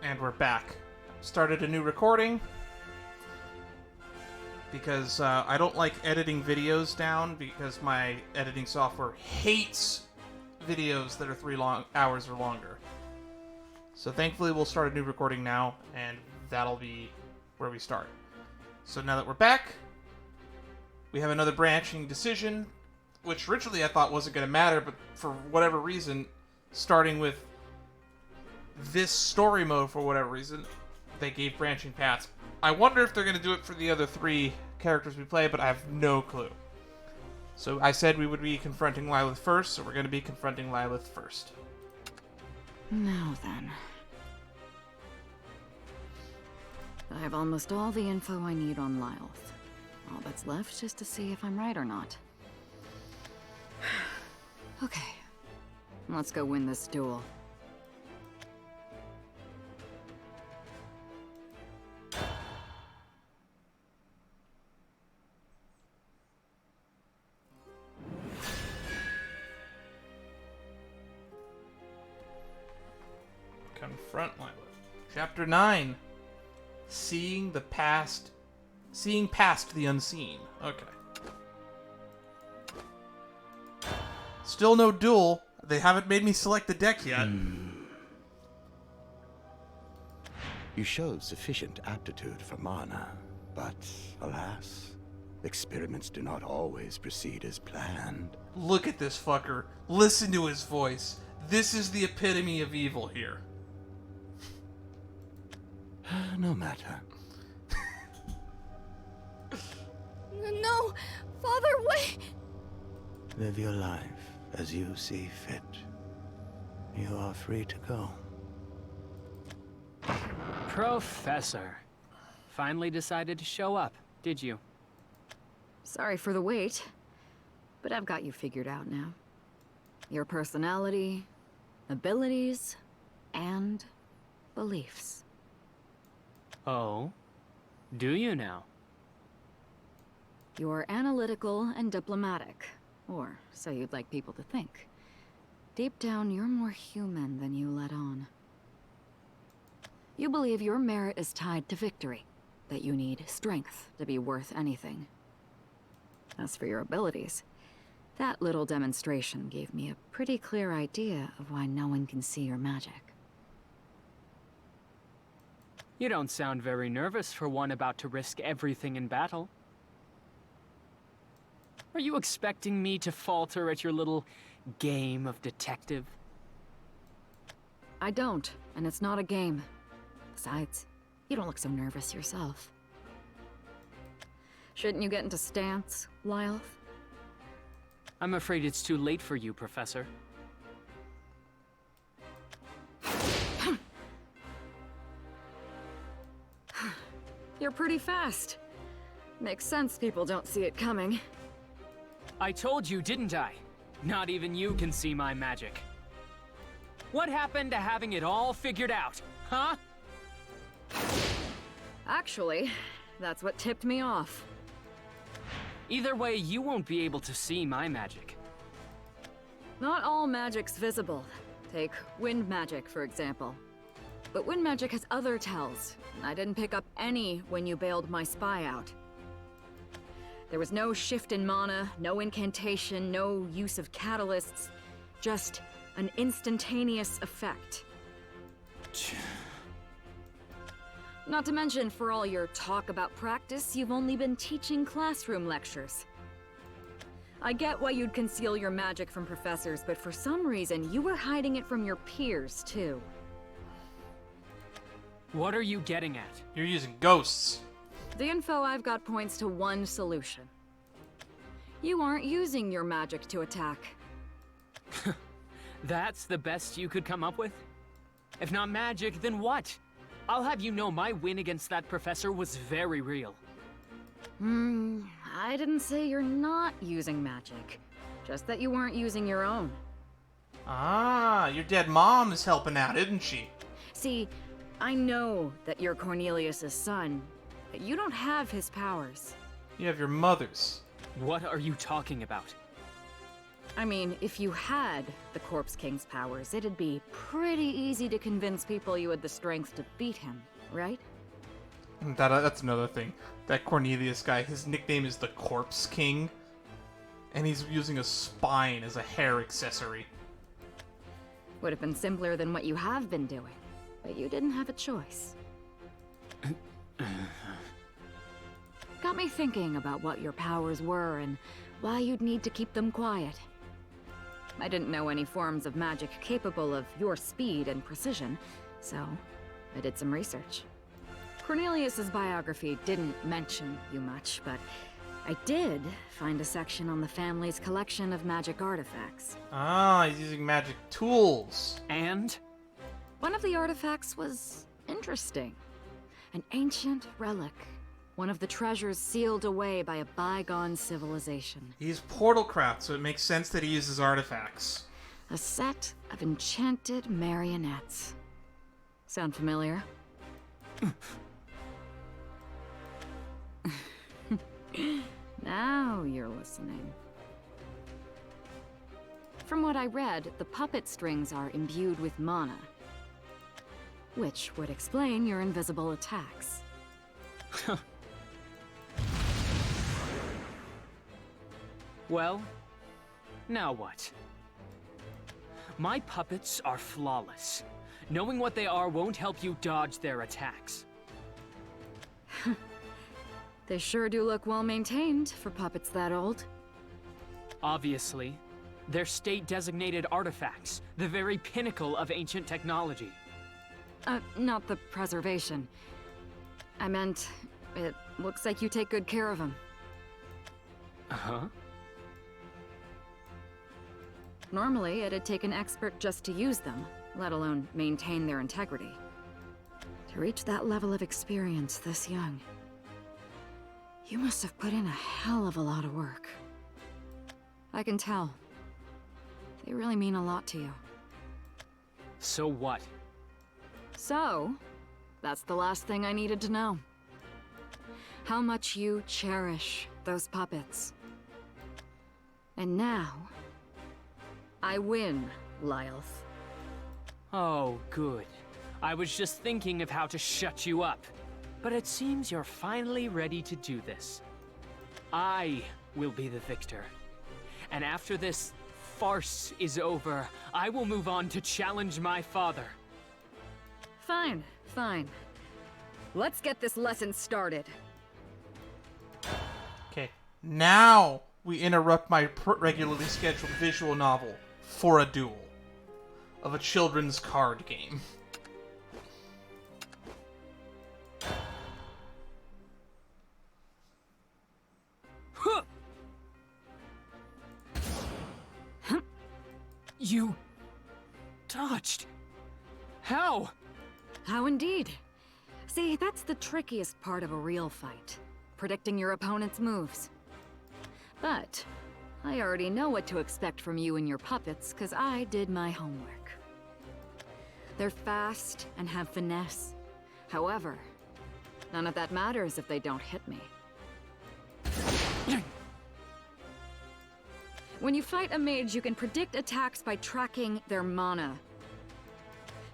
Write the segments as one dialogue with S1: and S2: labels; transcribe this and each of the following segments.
S1: And we're back. Started a new recording because I don't like editing videos down because my editing software hates videos that are 3 hours or longer. So thankfully we'll start a new recording now, and that'll be where we start. So now that we're back, we have another branching decision, which originally I thought wasn't going to matter, but for whatever reason, starting with this story mode for whatever reason, they gave branching paths. I wonder if they're going to do it for the other 3 characters we play, but I have no clue. So I said we would be confronting Lyelth first, so we're going to be confronting Lyelth first.
S2: Now then. I have almost all the info I need on Lyelth. All that's left is to see if I'm right or not. Okay. Let's go win this duel.
S1: Confront Lyelth. Chapter 9. Seeing past the unseen. Okay. Still no duel. They haven't made me select the deck yet.
S3: You showed sufficient aptitude for mana, but alas, experiments do not always proceed as planned.
S1: Look at this fucker. Listen to his voice. This is the epitome of evil here.
S3: No matter.
S2: No! Father, wait!
S3: Live your life as you see fit. You are free to go.
S4: Professor. Finally decided to show up, did you?
S2: Sorry for the wait, but I've got you figured out now. Your personality, abilities, and beliefs.
S4: Oh? Do you now?
S2: You're analytical and diplomatic, or so you'd like people to think. Deep down, you're more human than you let on. You believe your merit is tied to victory, that you need strength to be worth anything. As for your abilities, that little demonstration gave me a pretty clear idea of why no one can see your magic.
S4: You don't sound very nervous for one about to risk everything in battle. Are you expecting me to falter at your little game of detective?
S2: I don't, and it's not a game. Besides, you don't look so nervous yourself. Shouldn't you get into stance, Lyelth?
S4: I'm afraid it's too late for you, Professor.
S2: You're pretty fast. Makes sense people don't see it coming.
S4: I told you, didn't I? Not even you can see my magic. What happened to having it all figured out, huh?
S2: Actually, that's what tipped me off.
S4: Either way, you won't be able to see my magic.
S2: Not all magic's visible. Take wind magic, for example. But wind magic has other tells, and I didn't pick up any when you bailed my spy out. There was no shift in mana, no incantation, no use of catalysts, just an instantaneous effect. Not to mention, for all your talk about practice, you've only been teaching classroom lectures. I get why you'd conceal your magic from professors, but for some reason, you were hiding it from your peers, too.
S4: What are you getting at?
S1: You're using ghosts.
S2: The info I've got points to one solution. You aren't using your magic to attack.
S4: That's the best you could come up with? If not magic, then what? I'll have you know my win against that professor was very real.
S2: I didn't say you're not using magic. Just that you weren't using your own.
S1: Ah, your dead mom is helping out, isn't she?
S2: See, I know that you're Cornelius's son, but you don't have his powers.
S1: You have your mother's.
S4: What are you talking about?
S2: I mean, if you had the Corpse King's powers, it'd be pretty easy to convince people you had the strength to beat him, right?
S1: That's another thing. That Cornelius guy, his nickname is the Corpse King, and he's using a spine as a hair accessory.
S2: Would have been simpler than what you have been doing, but you didn't have a choice. Got me thinking about what your powers were and why you'd need to keep them quiet. I didn't know any forms of magic capable of your speed and precision, so I did some research. Cornelius's biography didn't mention you much, but I did find a section on the family's collection of magic artifacts.
S1: Ah, he's using magic tools.
S4: And?
S2: One of the artifacts was interesting. An ancient relic. One of the treasures sealed away by a bygone civilization.
S1: He's Portalcraft, so it makes sense that he uses artifacts.
S2: A set of enchanted marionettes. Sound familiar? Now you're listening. From what I read, the puppet strings are imbued with mana, which would explain your invisible attacks.
S4: Well, now what? My puppets are flawless. Knowing what they are won't help you dodge their attacks.
S2: They sure do look well maintained for puppets that old.
S4: Obviously, they're state-designated artifacts, the very pinnacle of ancient technology.
S2: Not the preservation. I meant, it looks like you take good care of them.
S4: Uh-huh.
S2: Normally, it'd take an expert just to use them, let alone maintain their integrity. To reach that level of experience this young, you must have put in a hell of a lot of work. I can tell. They really mean a lot to you.
S4: So what?
S2: So, that's the last thing I needed to know. How much you cherish those puppets. And now, I win, Lyelth.
S4: Oh, good. I was just thinking of how to shut you up. But it seems you're finally ready to do this. I will be the victor. And after this farce is over, I will move on to challenge my father.
S2: Fine, fine. Let's get this lesson started.
S1: Okay, now we interrupt my regularly scheduled visual novel for a duel of a children's card game.
S4: You dodged. How?
S2: How indeed. See, that's the trickiest part of a real fight. Predicting your opponent's moves. But I already know what to expect from you and your puppets, because I did my homework. They're fast and have finesse. However, none of that matters if they don't hit me. When you fight a mage, you can predict attacks by tracking their mana.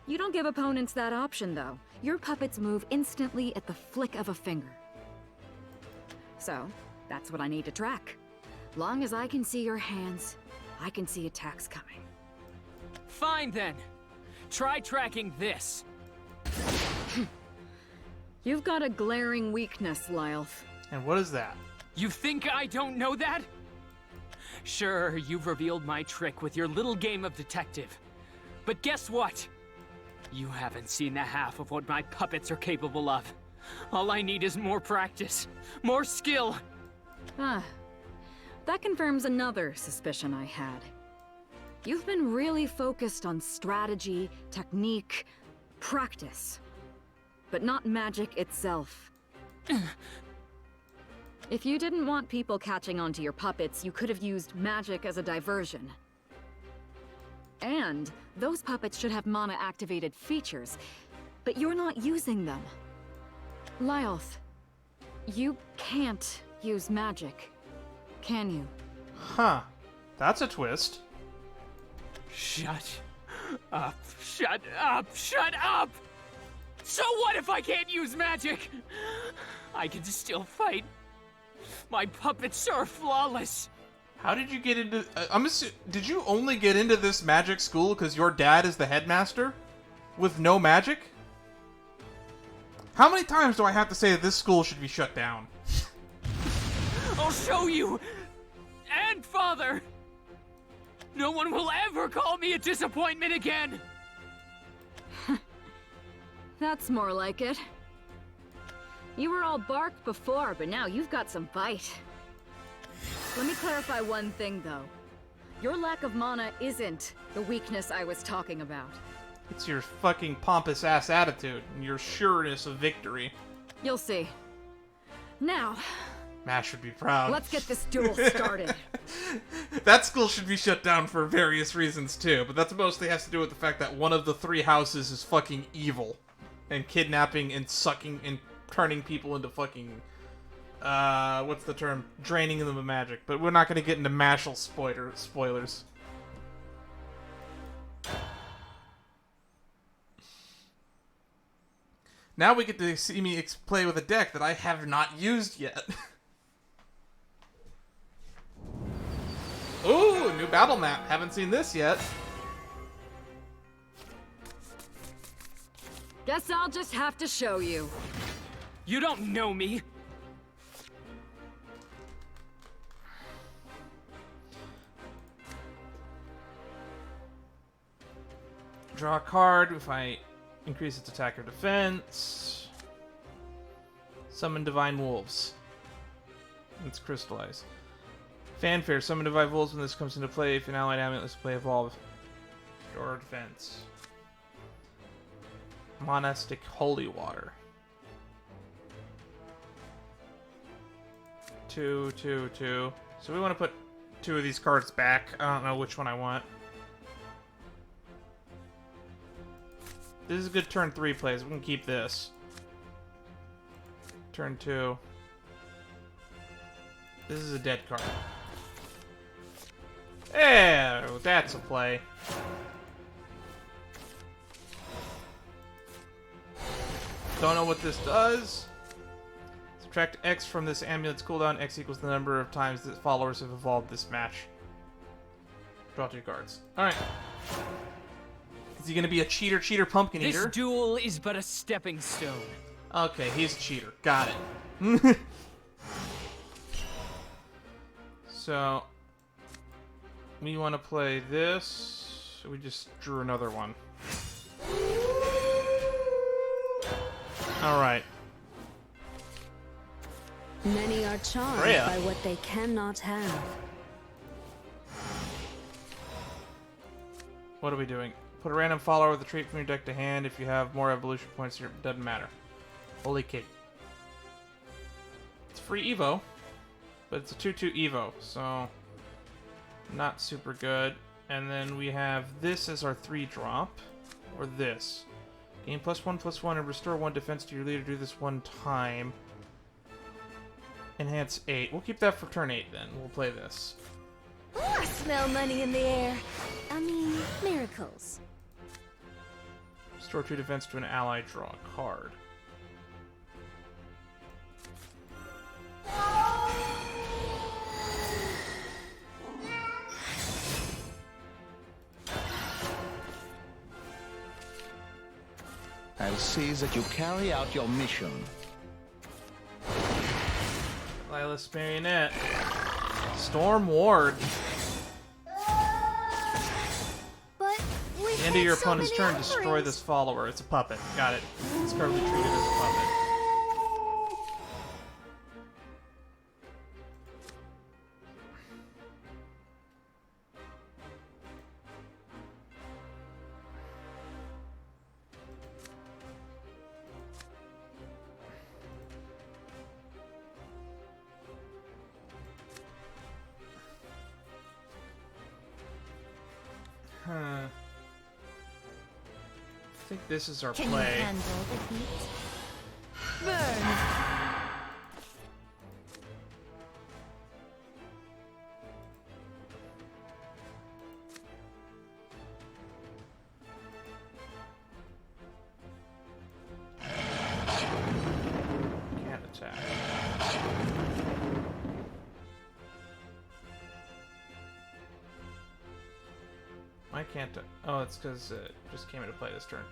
S2: You don't give opponents that option, though. Your puppets move instantly at the flick of a finger. So, that's what I need to track. Long as I can see your hands, I can see attacks coming.
S4: Fine then. Try tracking this.
S2: You've got a glaring weakness, Lyelth.
S1: And what is that?
S4: You think I don't know that? Sure, you've revealed my trick with your little game of detective. But guess what? You haven't seen the half of what my puppets are capable of. All I need is more practice, more skill.
S2: Ah, that confirms another suspicion I had. You've been really focused on strategy, technique, practice, but not magic itself. If you didn't want people catching on to your puppets, you could have used magic as a diversion. And those puppets should have mana-activated features, but you're not using them. Lyelth, you can't use magic, can you?
S1: Huh. That's a twist.
S4: Shut up. Shut up. Shut up! So what if I can't use magic? I can still fight. My puppets are flawless.
S1: How did you get into... did you only get into this magic school because your dad is the headmaster? With no magic? How many times do I have to say that this school should be shut down?
S4: I'll show you! And Father! No one will ever call me a disappointment again!
S2: That's more like it. You were all bark before, but now you've got some bite. Let me clarify one thing, though. Your lack of mana isn't the weakness I was talking about.
S1: It's your fucking pompous-ass attitude and your sureness of victory.
S2: You'll see. Now,
S1: Mash would be proud.
S2: let's get this duel started.
S1: That school should be shut down for various reasons, too, but that mostly has to do with the fact that one of the 3 houses is fucking evil. And kidnapping and sucking and turning people into fucking... what's the term? Draining them of magic. But we're not going to get into Mashal spoilers. Now we get to see me play with a deck that I have not used yet. Ooh, new battle map. Haven't seen this yet.
S2: Guess I'll just have to show you.
S4: You don't know me!
S1: Draw a card if I increase its attack or defense. Summon Divine Wolves. Let's crystallize. Fanfare. Summon Divine Wolves when this comes into play. If an allied amulet, let's play Evolve. Or defense. Monastic Holy Water. 2, 2, 2. So we want to put 2 of these cards back. I don't know which one I want. This is a good turn 3 plays. We can keep this. Turn 2. This is a dead card. Eh, that's a play. Don't know what this does. Subtract X from this amulet's cooldown. X equals the number of times that followers have evolved this match. Draw 2 cards. Alright. Is he gonna be a cheater pumpkin eater?
S4: This duel is but a stepping stone.
S1: Okay, he's a cheater. Got it. So, we want to play this. We just drew another one. Alright.
S5: Many are charmed
S1: Freya.
S5: by what they cannot have.
S1: What are we doing? Put a random follower with a trait from your deck to hand. If you have more evolution points here, it doesn't matter. Holy cake. It's free Evo, but it's a 2/2 Evo, so not super good. And then we have this as our 3-drop, or this. Gain +1/+1 and restore 1 defense to your leader. Do this 1 time. Enhance 8. We'll keep that for turn 8 then. We'll play this.
S5: Ooh, I smell money in the air. I mean, miracles.
S1: Restore 2 defense to an ally. Draw a card.
S6: I'll see that you carry out your mission.
S1: Lyelth Marionette. Storm Ward.
S5: But we
S1: The end of your opponent's turn, destroy this follower. It's a puppet. Got it. It's currently treated as a puppet. Huh. I think this is our
S5: Can
S1: play.
S5: you handle the heat? Burn.
S1: Why can't I? Oh, it's because it just came into play this turn.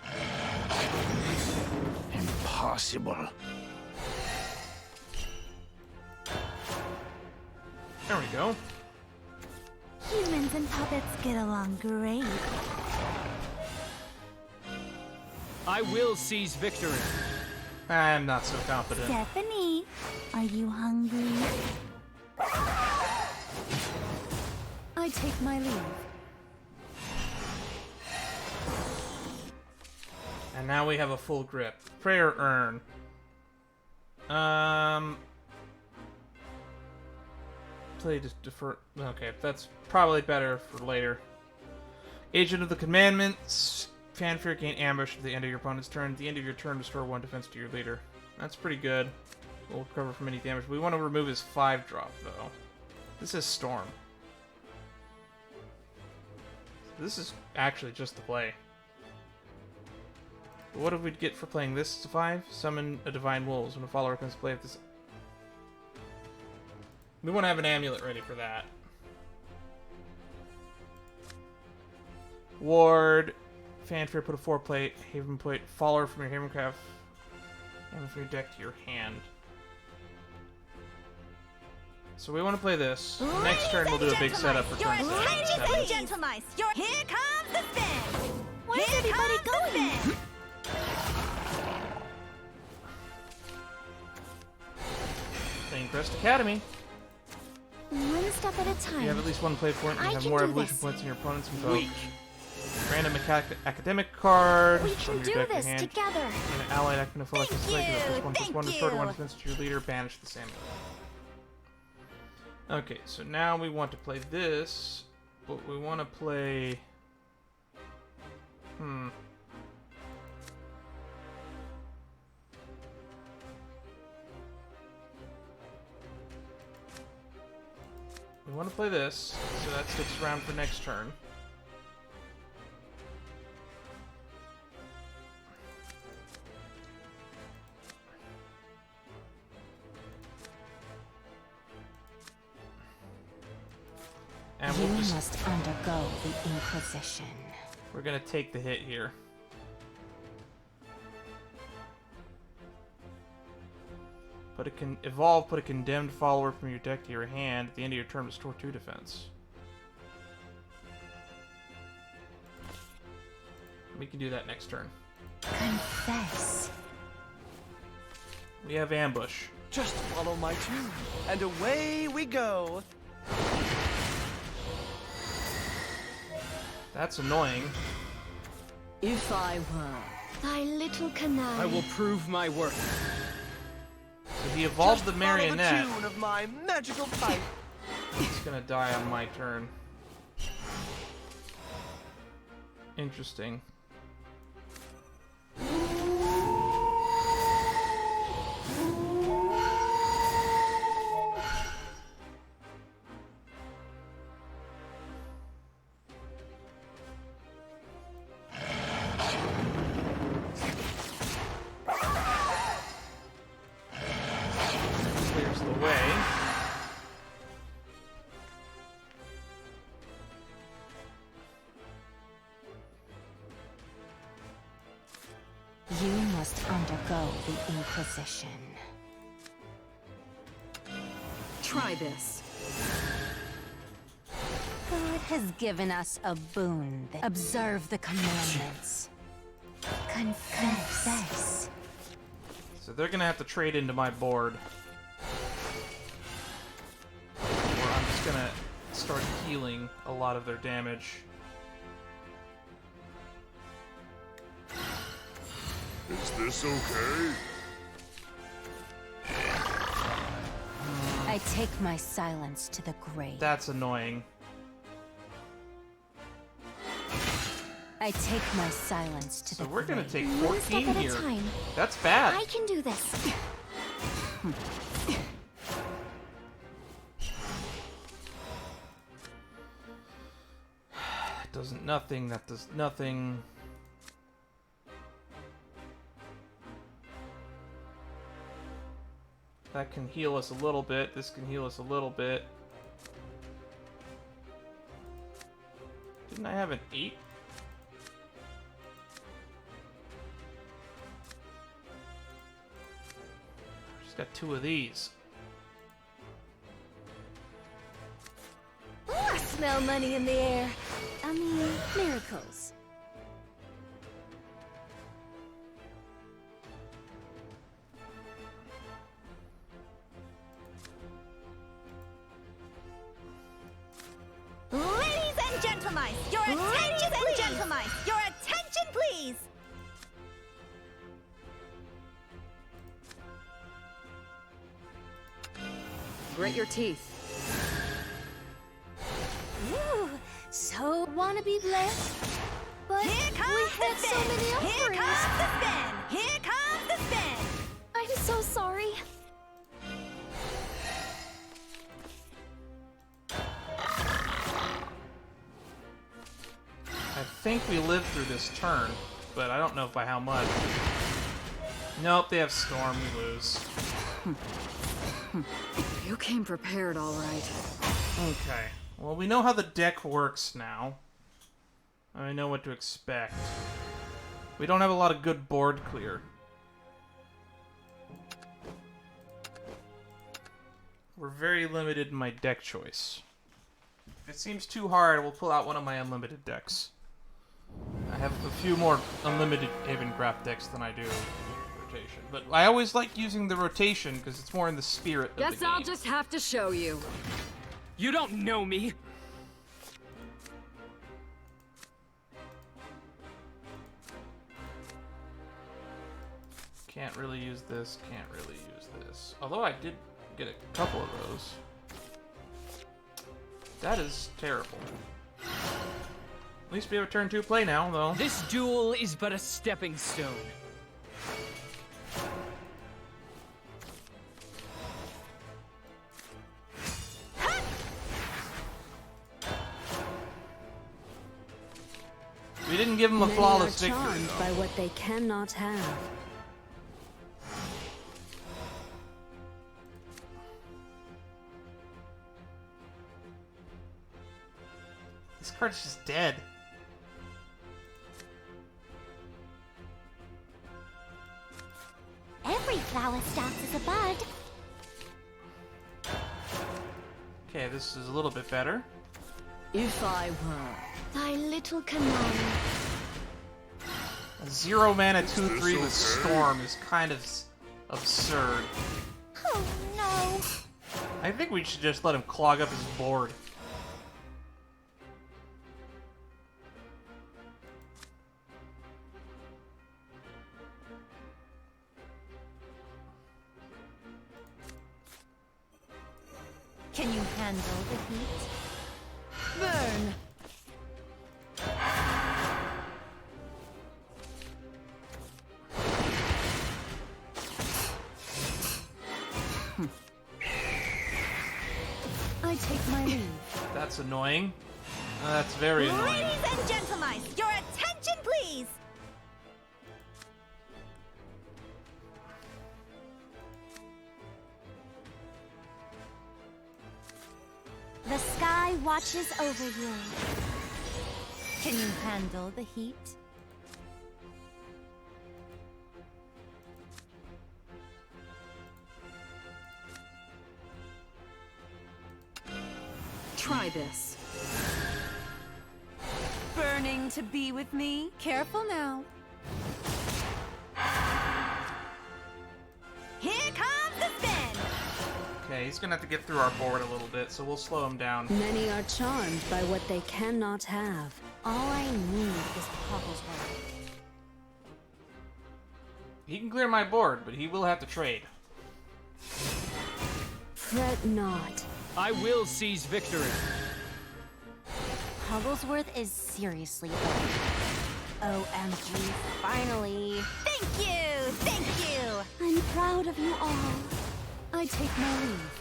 S6: Impossible.
S1: There we go.
S5: Humans and puppets get along great.
S4: I will seize victory.
S1: I'm not so confident.
S5: Stephanie, are you hungry? I take my leave.
S1: And now we have a full grip. Prayer urn. Play just defer. Okay, that's probably better for later. Agent of the Commandments. Fanfare, gain ambush at the end of your opponent's turn. At the end of your turn, restore 1 defense to your leader. That's pretty good. We'll recover from any damage. We want to remove his 5-drop, though. This is Storm. This is actually just the play. But what did we get for playing this to 5? Summon a Divine Wolves. When a follower comes to play with this... We want to have an amulet ready for that. Ward... Fanfare, put a 4-plate, Haven plate, follower from your Havencraft, and from your deck to your hand. So we want to play this. Next turn we'll do a big setup for turn 7.
S5: Ladies and gentlemen, here comes the spin. Where's everybody going?
S1: Lainecrest Academy.
S5: One step at a time.
S1: You have at least 1 play point, and you
S5: I
S1: have
S5: can
S1: more
S5: do
S1: evolution
S5: this.
S1: points than your opponents invoke. Random academic card
S5: We
S1: from
S5: can
S1: your
S5: do
S1: deck to
S5: this
S1: hand.
S5: together.
S1: An allied acting full
S5: Thank
S1: access
S5: you,
S1: +1/+1,
S5: thank
S1: restore 1
S5: you.
S1: defense to your leader, banish the same. Okay, so now we want to play this, but we want to play... We want to play this, so that sticks around for next turn. And
S7: You
S1: we'll just,
S7: must undergo the Inquisition.
S1: we're gonna take the hit here. Put a put a condemned follower from your deck to your hand. At the end of your turn, restore 2 defense. We can do that next turn.
S7: Confess.
S1: We have ambush.
S8: Just follow my tune, and away we go.
S1: That's annoying.
S2: If I were...
S5: Thy little canary.
S4: I will prove my worth.
S1: So he evolved the
S8: Just
S1: marionette.
S8: follow the tune of my magical pipe.
S1: It's gonna die on my turn. Interesting. Clears the way.
S7: You must undergo the Inquisition.
S2: Try this.
S7: God has given us a boon. Observe the commandments. Confess.
S1: So they're gonna have to trade into my board. Or I'm just gonna start healing a lot of their damage.
S9: Is this okay?
S7: I take my silence to the grave.
S1: That's annoying.
S7: I take my silence to
S1: So
S7: the
S1: we're gonna
S7: grave.
S1: take
S5: One step
S1: 14
S5: at
S1: here.
S5: a time.
S1: That's bad.
S5: I can do this.
S1: That does nothing. That does nothing. That can heal us a little bit. This can heal us a little bit. Didn't I have an 8? Just got 2 of these.
S5: Ooh, I smell money in the air. I mean, miracles.
S7: Ladies and gentlemen, your attention and gentlemen, your attention please.
S2: Grit your teeth.
S5: Ooh, so wanna be blessed? But
S7: Here comes
S5: we
S7: the
S5: had
S7: spin.
S5: so many
S7: Here
S5: offerings.
S7: comes the spin. Here comes the spin.
S5: I'm so sorry.
S1: I think we lived through this turn, but I don't know by how much. Nope, they have Storm, we lose.
S2: You came prepared, all right.
S1: Okay, well we know how the deck works now. I know what to expect. We don't have a lot of good board clear. We're very limited in my deck choice. If it seems too hard, we'll pull out one of my unlimited decks. I have a few more unlimited Havencraft decks than I do rotation. But I always like using the rotation because it's more in the spirit of the
S2: Guess
S1: game.
S2: I'll just have to show you.
S4: You don't know me.
S1: Can't really use this, can't really use this. Although I did get a couple of those. That is terrible. At least we have a turn 2 play now, though.
S4: This duel is but a stepping stone.
S1: We didn't give him a flawless victory,
S5: Charmed
S1: though.
S5: by what they cannot have.
S1: This card's just dead.
S5: Every flower starts as a bud.
S1: Okay, this is a little bit better.
S2: If I were...
S5: Thy little command.
S1: A 0 mana 2/3 with Storm is kind of absurd.
S5: Oh no.
S1: I think we should just let him clog up his board.
S7: Can you handle the heat? Burn.
S5: I take my leave.
S1: That's annoying. That's very annoying.
S7: Ladies and gentlemen, your attention please.
S5: The sky watches over you.
S7: Can you handle the heat?
S2: Try this.
S7: Burning to be with me? Careful now. Here comes the spin!
S1: Okay, he's gonna have to get through our board a little bit, so we'll slow him down.
S5: Many are charmed by what they cannot have.
S7: All I need is Pogglesworth.
S1: He can clear my board, but he will have to trade.
S5: Fret not.
S4: I will seize victory.
S7: Pogglesworth is seriously ill. OMG, finally. Thank you! Thank you!
S5: I'm proud of you all. I take my leave.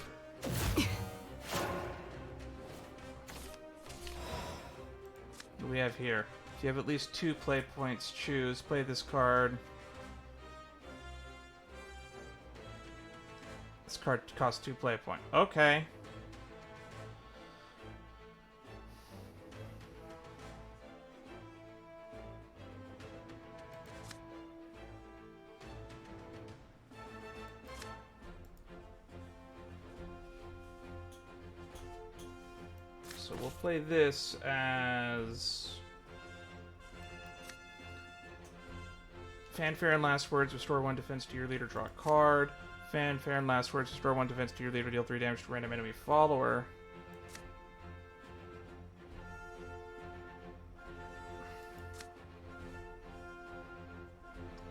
S1: What do we have here? If you have at least 2 play points, choose. Play this card. This card costs 2 play points. Okay. we'll play this as Fanfare and Last Words, restore 1 defense to your leader, draw a card. Fanfare and Last Words, restore 1 defense to your leader, deal 3 damage to random enemy follower.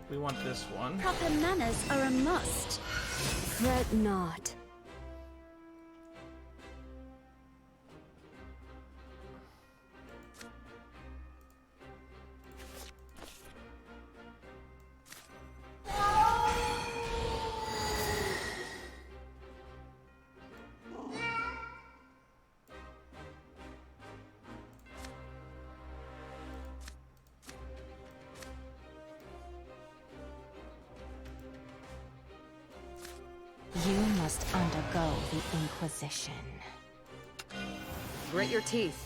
S1: We want this one.
S5: Proper manners are a must. Fret not.
S7: You must undergo the Inquisition.
S2: Grit your teeth.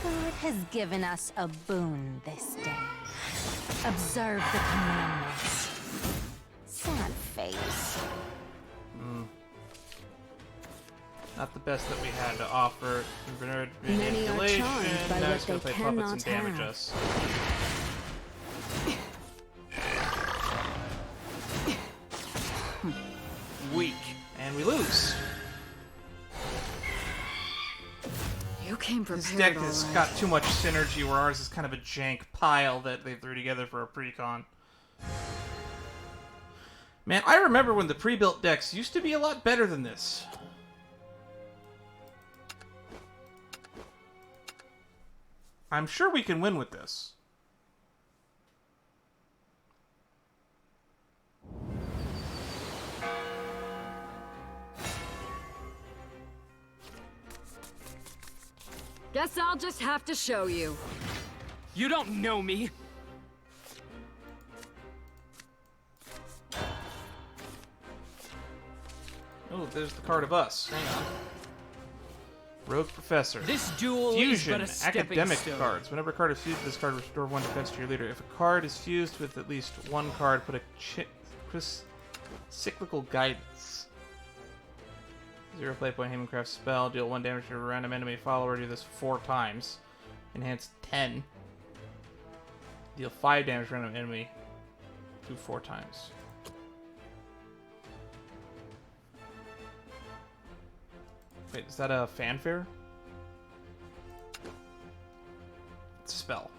S7: God has given us a boon this day. Observe the commandments. Sad face.
S1: Not the best that we had to offer.
S5: Many are charmed by
S1: now
S5: what
S1: it's gonna
S5: they
S1: play puppets and
S5: cannot
S1: damage
S5: have.
S1: us. Weak. And we lose.
S2: You came
S1: This
S2: prepared,
S1: deck has
S2: all right.
S1: got too much synergy, where ours is kind of a jank pile that they threw together for a pre-con. Man, I remember when the pre-built decks used to be a lot better than this. I'm sure we can win with this.
S2: Guess I'll just have to show you.
S4: You don't know me.
S1: Oh, there's the card of us. Hang on. Rogue Professor.
S4: This duel
S1: Fusion,
S4: is but a stepping
S1: academic
S4: stone.
S1: cards. Whenever a card is fused with this card, restore 1 defense to your leader. If a card is fused with at least 1 card, put a cyclical guidance. 0 play point, Lainecrest spell, deal 1 damage to a random enemy follower, do this 4 times. Enhance 10. Deal 5 damage to random enemy, do 4 times. Wait, is that a fanfare? It's a spell.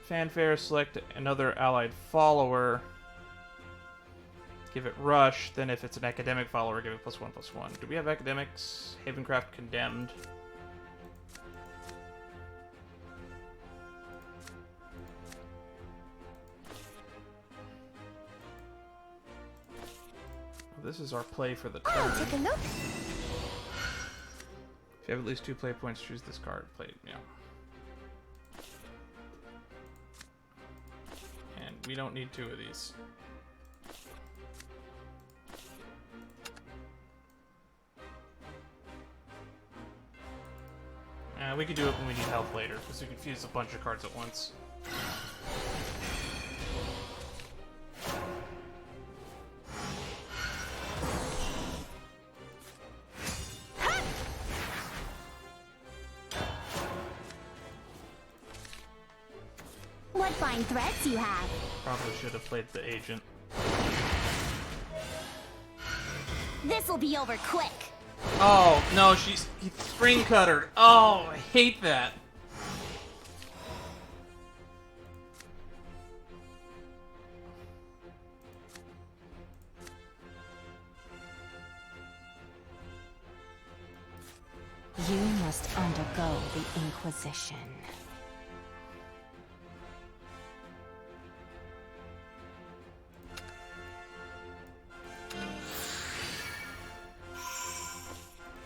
S1: Fanfare, select another allied follower. Give it rush, then if it's an academic follower, give it +1/+1. Do we have academics? Havencraft Condemned. This is our play for the turn.
S5: I'll take a look.
S1: If you have at least 2 play points, choose this card. Play, yeah. And we don't need 2 of these. We could do it when we need help later, because we can fuse a bunch of cards at once.
S5: What fine threats you have.
S1: Probably should have played the agent.
S5: This'll be over quick.
S1: Oh, no, he spring cuttered. Oh, I hate that.
S7: You must undergo the Inquisition.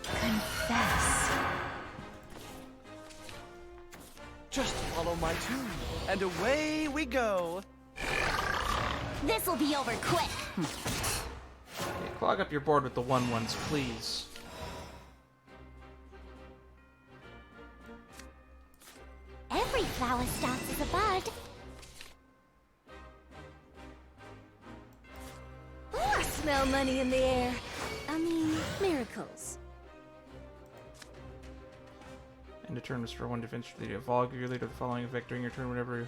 S7: Confess.
S8: Just follow my tune, and away we go.
S5: This'll be over quick.
S1: Okay, clog up your board with the 1/1s, please.
S5: Every flower starts as a bud. Ooh, a smell money in the air. I mean, miracles.
S1: End of turn, restore 1 defense to the leader. Follow your leader the following effect during your turn whenever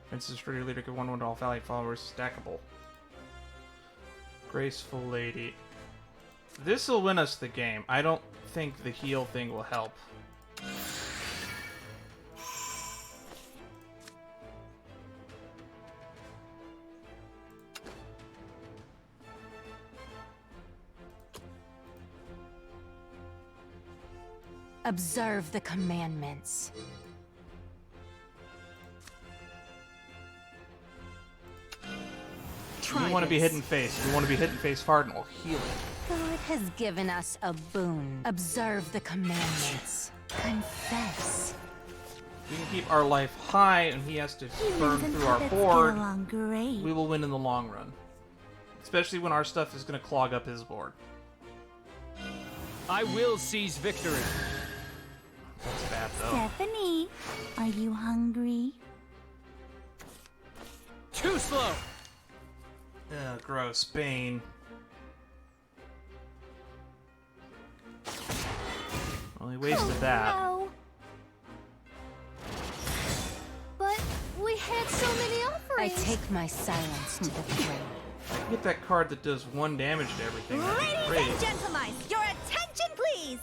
S1: defense is your leader. Give 1/1 to all valiant followers. Stackable. Graceful Lady. This will win us the game. I don't think the heal thing will help.
S7: Observe the commandments.
S1: We want to be hidden face. We want to be hidden face hard and we'll heal it.
S7: God has given us a boon. Observe the commandments. Confess.
S1: We can keep our life high and he has to burn through our board.
S5: Great.
S1: We will win in the long run. Especially when our stuff is going to clog up his board.
S4: I will seize victory.
S1: That's bad though.
S5: Stephanie, are you hungry?
S4: Too slow.
S1: Ugh, gross. Bane. Well, he wasted that.
S5: No. But we had so many
S7: I
S5: offerings.
S7: take my silence to the grave.
S1: I can get that card that does 1 damage to everything. That'd be
S5: Ladies
S1: great.
S5: and gentlemen, your attention, please.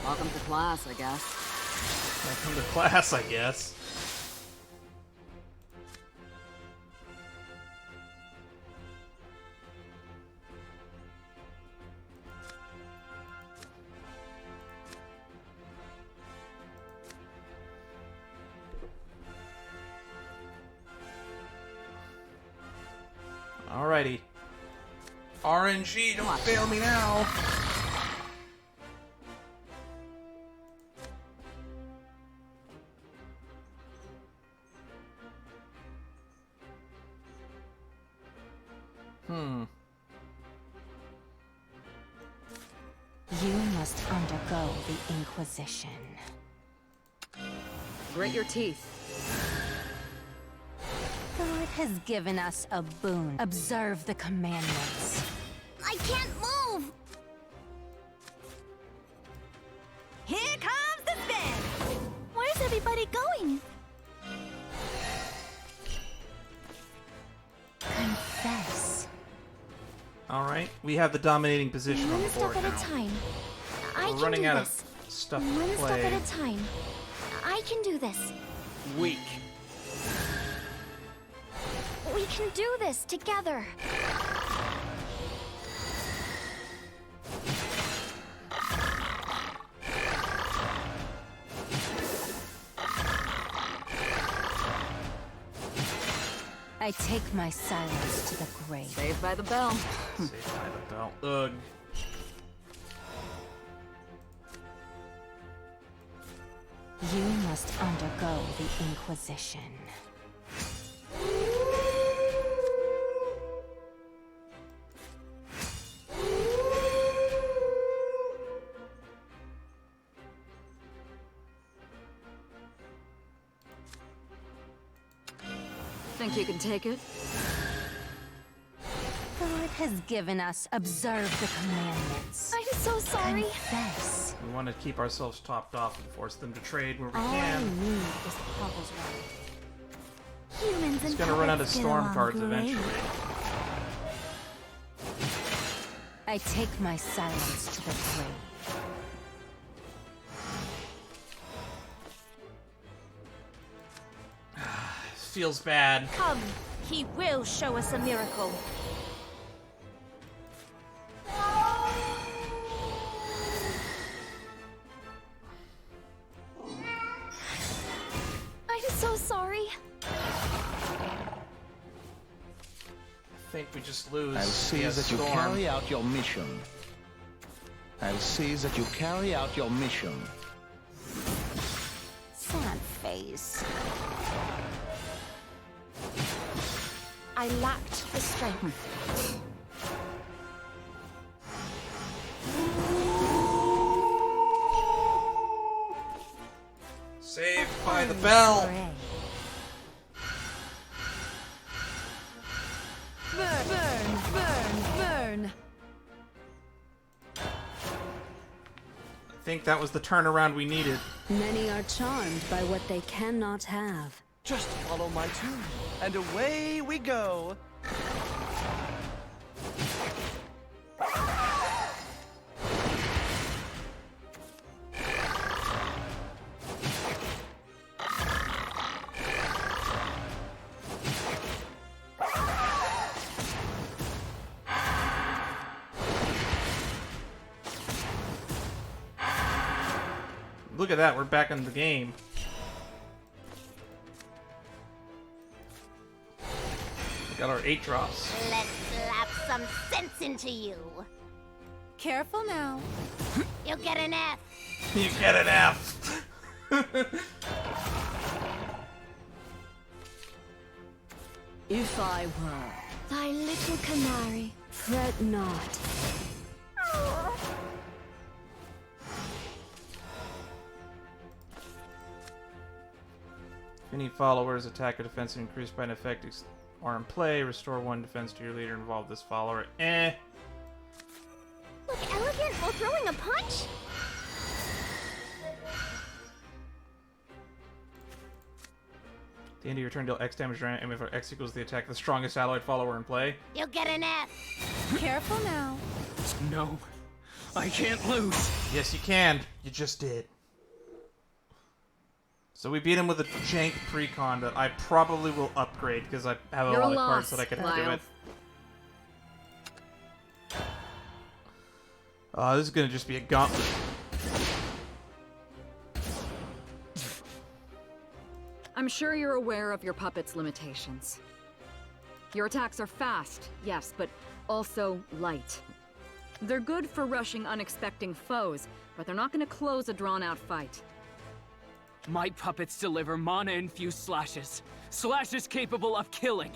S2: Welcome to class, I guess.
S1: Welcome to class, I guess. Alrighty. RNG, don't fail me now.
S7: You must undergo the Inquisition.
S2: Grit your teeth.
S7: God has given us a boon. Observe the commandments.
S5: I can't move. Here comes the spin. Where's everybody going?
S7: Confess.
S1: Alright, we have the dominating position on
S5: One
S1: the board
S5: step at
S1: now.
S5: a time. I
S1: We're
S5: can
S1: running
S5: do
S1: out
S5: this.
S1: of stuff
S5: One
S1: to
S5: step
S1: play.
S5: at a time. I can do this.
S4: Weak.
S5: We can do this together.
S7: I take my silence to the grave.
S2: Saved by the bell.
S1: Saved by the bell. Ugh.
S7: You must undergo the Inquisition.
S2: Think you can take it?
S7: God has given us. Observe the commandments.
S5: I'm so sorry.
S7: Confess.
S1: We want to keep ourselves topped off and force them to trade where we
S7: All I
S1: can.
S7: need is Papa's right.
S5: Humans
S1: It's
S5: and
S1: gonna run out of
S5: puppets get
S1: storm
S5: along
S1: cards
S5: great.
S1: eventually.
S7: I take my silence to the grave.
S1: Feels bad.
S5: Come, he will show us a miracle. I'm so sorry.
S1: I think we just lose.
S6: I'll see
S1: via
S6: that you
S1: storm.
S6: carry out your mission. I'll see that you carry out your mission.
S7: Sad face. I lacked the strength.
S1: Saved by the bell.
S7: Hooray.
S5: Burn, burn, burn, burn.
S1: I think that was the turnaround we needed.
S10: Many are charmed by what they cannot have.
S8: Just follow my tune, and away we go.
S1: Look at that, we're back in the game. We got our 8 drops.
S5: Let's slap some sense into you.
S10: Careful now.
S5: You'll get an F.
S1: You get an F.
S10: If I were,
S5: Thy little canary.
S10: fret not.
S1: Any followers attack or defense increased by an effect are in play. Restore 1 defense to your leader. Involve this follower.
S5: Look elegant while throwing a punch.
S1: At the end of your turn, deal X damage to your enemy. If X equals the attack of the strongest allied follower in play.
S5: You'll get an F.
S10: Careful now.
S4: No, I can't lose.
S1: Yes, you can. You just did. So we beat him with a jank precon that I probably will upgrade because I have a
S2: You're
S1: lot of cards
S2: lost,
S1: that I can do
S2: Lyelth.
S1: it. This is gonna just be a gauntlet.
S2: I'm sure you're aware of your puppet's limitations. Your attacks are fast, yes, but also light. They're good for rushing unexpected foes, but they're not going to close a drawn-out fight.
S4: My puppets deliver mana-infused slashes. Slashes capable of killing.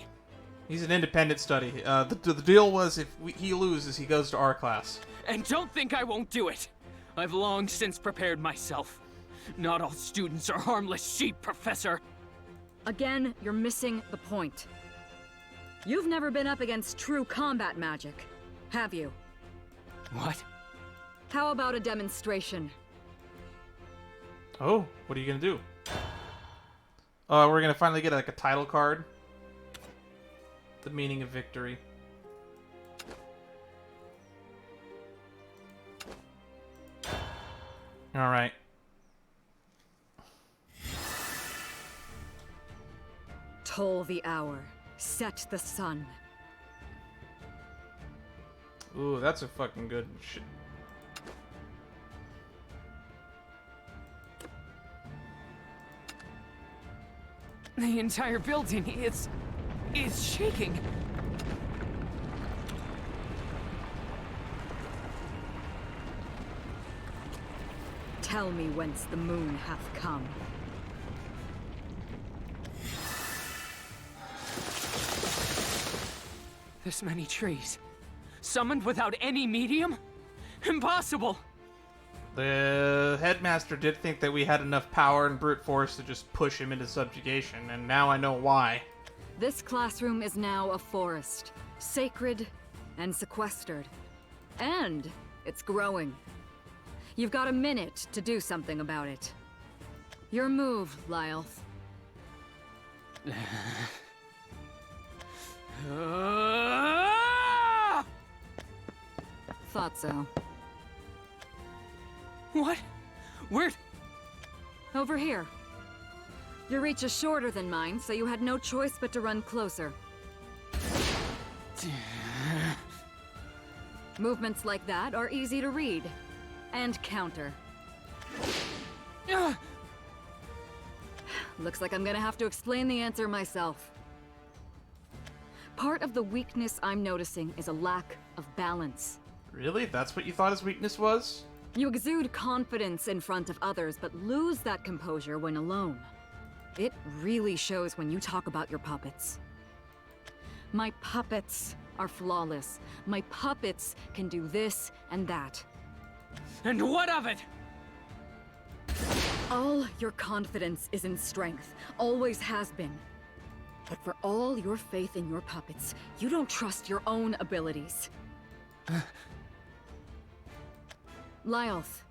S1: He's an independent study. The deal was if he loses, he goes to our class.
S4: And don't think I won't do it. I've long since prepared myself. Not all students are harmless sheep, Professor.
S2: Again, you're missing the point. You've never been up against true combat magic, have you?
S4: What?
S2: How about a demonstration?
S1: Oh, what are you gonna do? We're gonna finally get like a title card. The meaning of victory. All right.
S2: Toll the hour. Set the sun.
S1: Ooh, that's a fucking good shit.
S4: The entire building is shaking.
S2: Tell me whence the moon hath come.
S4: This many trees. Summoned without any medium? Impossible!
S1: The headmaster did think that we had enough power and brute force to just push him into subjugation, and now I know why.
S2: This classroom is now a forest, sacred and sequestered. And it's growing. You've got a minute to do something about it. Your move, Lyelth. Thought so.
S4: What? Where?
S2: Over here. Your reach is shorter than mine, so you had no choice but to run closer. Movements like that are easy to read. And counter. Looks like I'm gonna have to explain the answer myself. Part of the weakness I'm noticing is a lack of balance.
S1: Really? That's what you thought his weakness was?
S2: You exude confidence in front of others, but lose that composure when alone. It really shows when you talk about your puppets. My puppets are flawless. My puppets can do this and that.
S4: And what of it?
S2: All your confidence is in strength. Always has been. But for all your faith in your puppets, you don't trust your own abilities. Lyelth,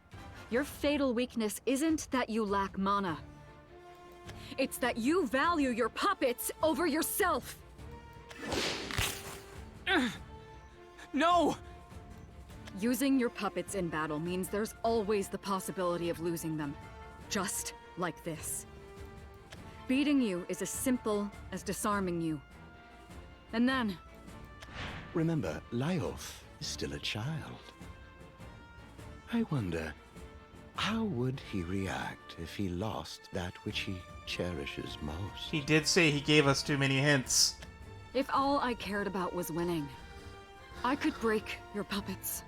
S2: your fatal weakness isn't that you lack mana. It's that you value your puppets over yourself!
S4: No!
S2: Using your puppets in battle means there's always the possibility of losing them. Just like this. Beating you is as simple as disarming you. And then...
S3: Remember, Lyelth is still a child. I wonder, how would he react if he lost that which he cherishes most?
S1: He did say he gave us too many hints.
S2: If all I cared about was winning, I could break your puppets.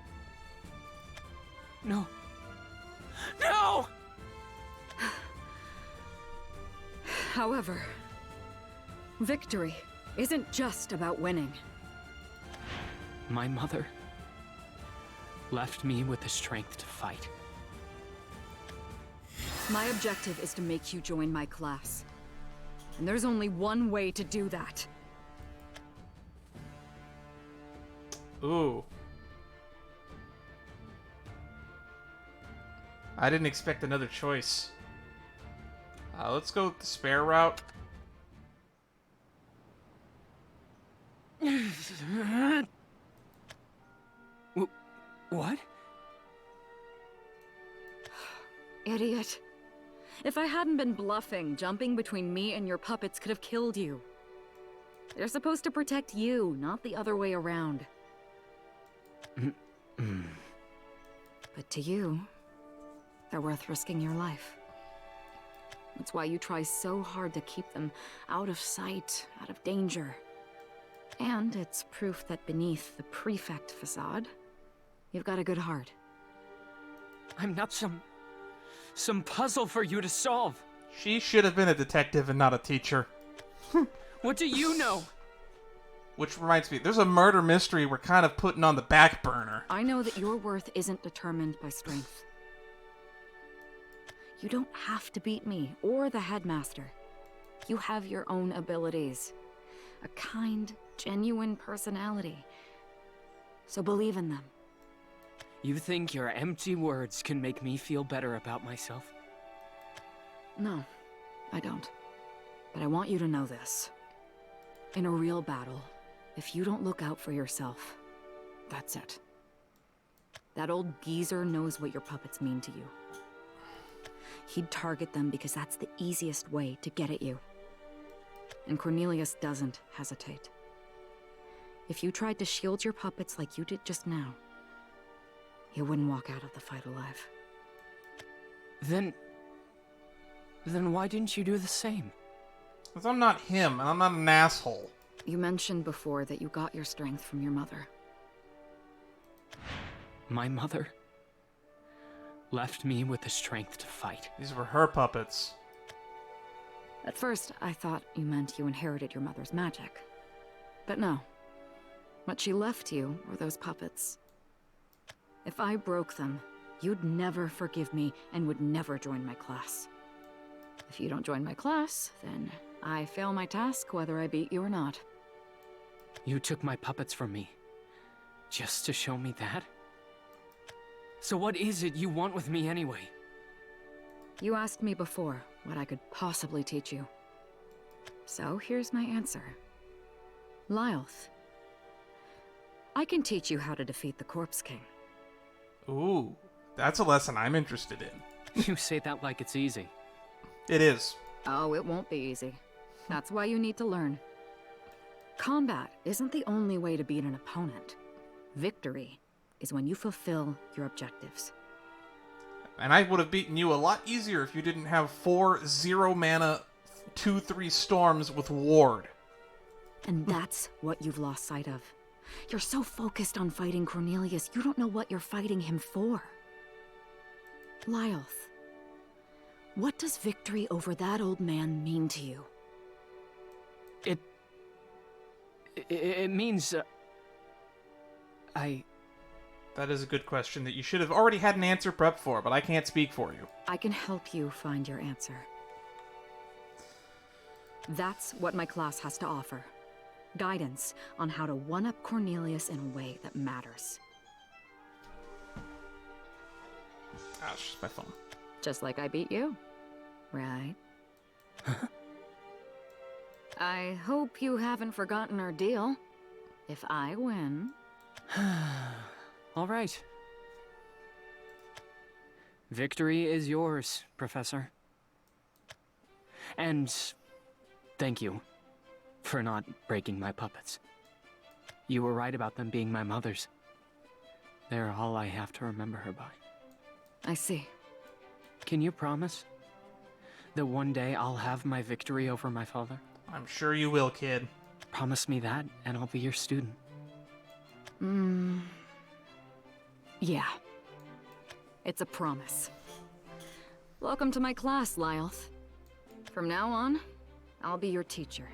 S4: No. No!
S2: However, victory isn't just about winning.
S4: My mother left me with the strength to fight.
S2: My objective is to make you join my class. And there's only one way to do that.
S1: Ooh. I didn't expect another choice. Let's go with the spare route.
S4: What?
S2: Idiot. If I hadn't been bluffing, jumping between me and your puppets could have killed you. They're supposed to protect you, not the other way around. But to you, they're worth risking your life. That's why you try so hard to keep them out of sight, out of danger. And it's proof that beneath the prefect facade, you've got a good heart.
S4: I'm not some puzzle for you to solve.
S1: She should have been a detective and not a teacher.
S4: What do you know?
S1: Which reminds me, there's a murder mystery we're kind of putting on the back burner.
S2: I know that your worth isn't determined by strength. You don't have to beat me or the headmaster. You have your own abilities. A kind, genuine personality. So believe in them.
S4: You think your empty words can make me feel better about myself?
S2: No, I don't. But I want you to know this. In a real battle, if you don't look out for yourself, that's it. That old geezer knows what your puppets mean to you. He'd target them because that's the easiest way to get at you. And Cornelius doesn't hesitate. If you tried to shield your puppets like you did just now, you wouldn't walk out of the fight alive.
S4: Then why didn't you do the same?
S1: Because I'm not him, and I'm not an asshole.
S2: You mentioned before that you got your strength from your mother.
S4: My mother left me with the strength to fight.
S1: These were her puppets.
S2: At first, I thought you meant you inherited your mother's magic. But no. What she left you were those puppets. If I broke them, you'd never forgive me and would never join my class. If you don't join my class, then I fail my task whether I beat you or not.
S4: You took my puppets from me, just to show me that? So what is it you want with me anyway?
S2: You asked me before what I could possibly teach you. So here's my answer. Lyelth. I can teach you how to defeat the Corpse King.
S1: Ooh, that's a lesson I'm interested in.
S4: You say that like it's easy.
S1: It is.
S2: Oh, it won't be easy. That's why you need to learn. Combat isn't the only way to beat an opponent. Victory is when you fulfill your objectives.
S1: And I would have beaten you a lot easier if you didn't have 4 0-mana 2/3 storms with ward.
S2: And that's what you've lost sight of. You're so focused on fighting Cornelius, you don't know what you're fighting him for. Lyelth, What does victory over that old man mean to you?
S4: It means...
S1: That is a good question that you should have already had an answer prepped for, but I can't speak for you.
S2: I can help you find your answer. That's what my class has to offer. Guidance on how to one-up Cornelius in a way that matters.
S1: Ah, it's just my phone.
S2: Just like I beat you. Right? I hope you haven't forgotten our deal. If I win...
S4: All right. Victory is yours, Professor. And thank you for not breaking my puppets. You were right about them being my mother's. They're all I have to remember her by.
S2: I see.
S4: Can you promise that one day I'll have my victory over my father?
S1: I'm sure you will, kid.
S4: Promise me that, and I'll be your student.
S2: Yeah. It's a promise. Welcome to my class, Lyelth. From now on, I'll be your teacher.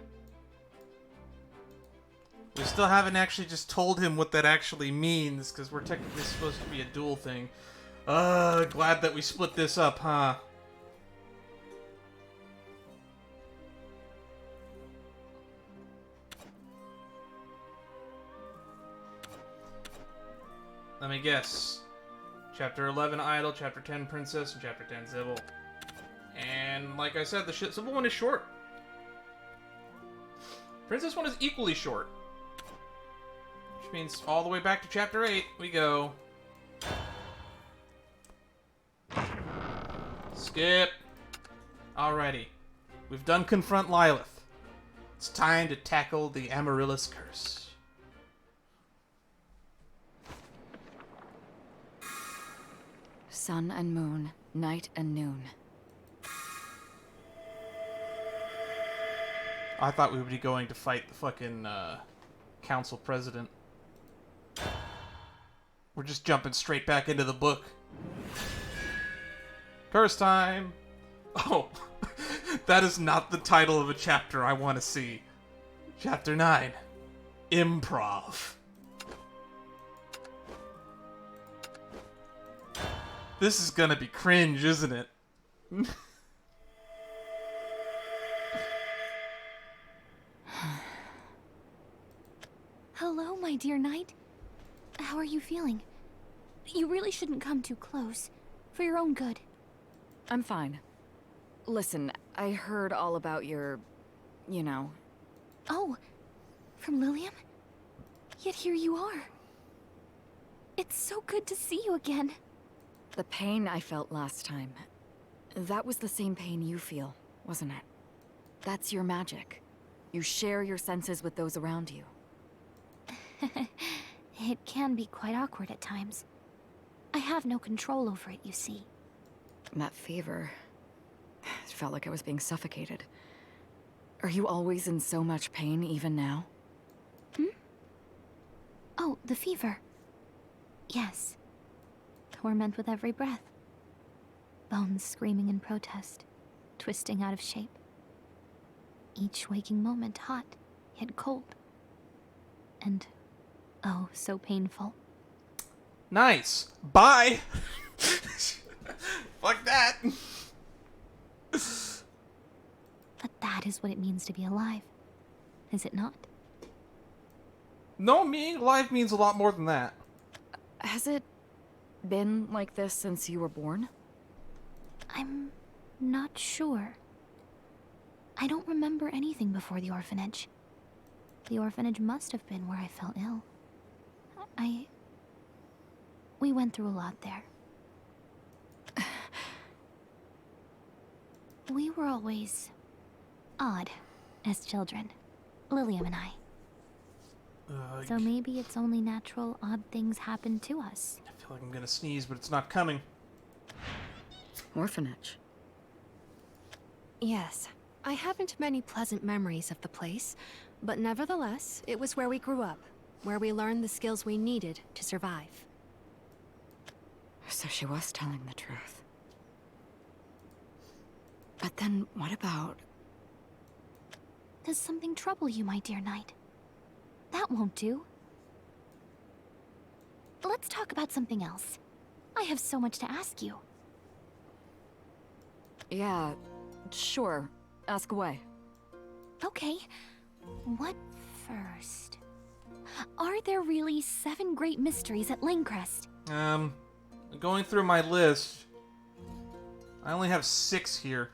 S1: We still haven't actually just told him what that actually means, because we're technically supposed to be a duel thing. Glad that we split this up, huh? Let me guess. Chapter 11, Idol, Chapter 10, Princess, and Chapter 10, Sibyl. And like I said, the Sibyl one is short. Princess one is equally short. Which means all the way back to Chapter 8 we go. Skip. Alrighty. We've done Confront Lyelth. It's time to tackle the Amaryllis Curse.
S2: Sun and moon, night and noon.
S1: I thought we would be going to fight the fucking council president. We're just jumping straight back into the book. Curse time! Oh, that is not the title of a chapter I want to see. Chapter 9. Improv. This is gonna be cringe, isn't it?
S5: Hello, my dear knight. How are you feeling? You really shouldn't come too close. For your own good.
S2: I'm fine. Listen, I heard all about your... you know...
S5: Oh, from Lilium? Yet here you are. It's so good to see you again.
S2: The pain I felt last time, that was the same pain you feel, wasn't it? That's your magic. You share your senses with those around you.
S5: It can be quite awkward at times. I have no control over it, you see.
S2: That fever... it felt like I was being suffocated. Are you always in so much pain, even now?
S5: Oh, the fever. Yes. Torment with every breath. Bones screaming in protest, twisting out of shape. Each waking moment hot, yet cold. And, oh, so painful.
S1: Nice. Bye. Fuck that.
S5: But that is what it means to be alive, is it not?
S1: No, being alive means a lot more than that.
S2: Has it been like this since you were born?
S5: I'm not sure. I don't remember anything before the orphanage. The orphanage must have been where I fell ill. We went through a lot there. We were always odd as children, Lilium and I. So maybe it's only natural odd things happen to us.
S1: I feel like I'm gonna sneeze, but it's not coming.
S2: Orphanage.
S11: Yes. I haven't many pleasant memories of the place, but nevertheless, it was where we grew up, where we learned the skills we needed to survive.
S2: So she was telling the truth. But then what about...
S5: Does something trouble you, my dear knight? That won't do. Let's talk about something else. I have so much to ask you.
S2: Yeah, sure. Ask away.
S5: Okay. What first? Are there really 7 great mysteries at Lainecrest?
S1: Going through my list, I only have 6 here.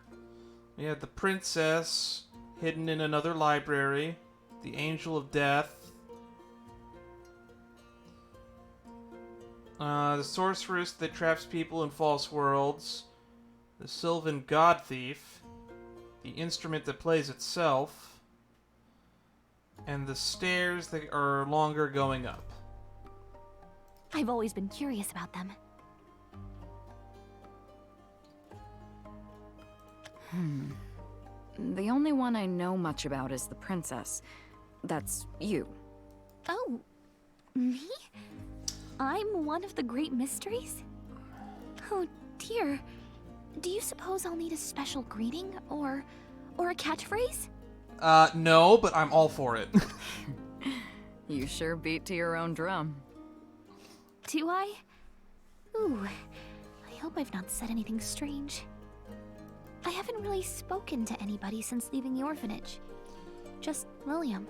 S1: We have the Princess, hidden in another library, the Angel of Death, the Sorceress that traps people in false worlds, the Sylvan God Thief, the instrument that plays itself, and the stairs that are longer going up.
S5: I've always been curious about them.
S2: The only one I know much about is the princess. That's you.
S5: Oh, me? I'm one of the great mysteries? Oh dear. Do you suppose I'll need a special greeting or a catchphrase?
S1: No, but I'm all for it.
S2: You sure beat to your own drum.
S5: Do I? Ooh, I hope I've not said anything strange. I haven't really spoken to anybody since leaving the orphanage. Just William.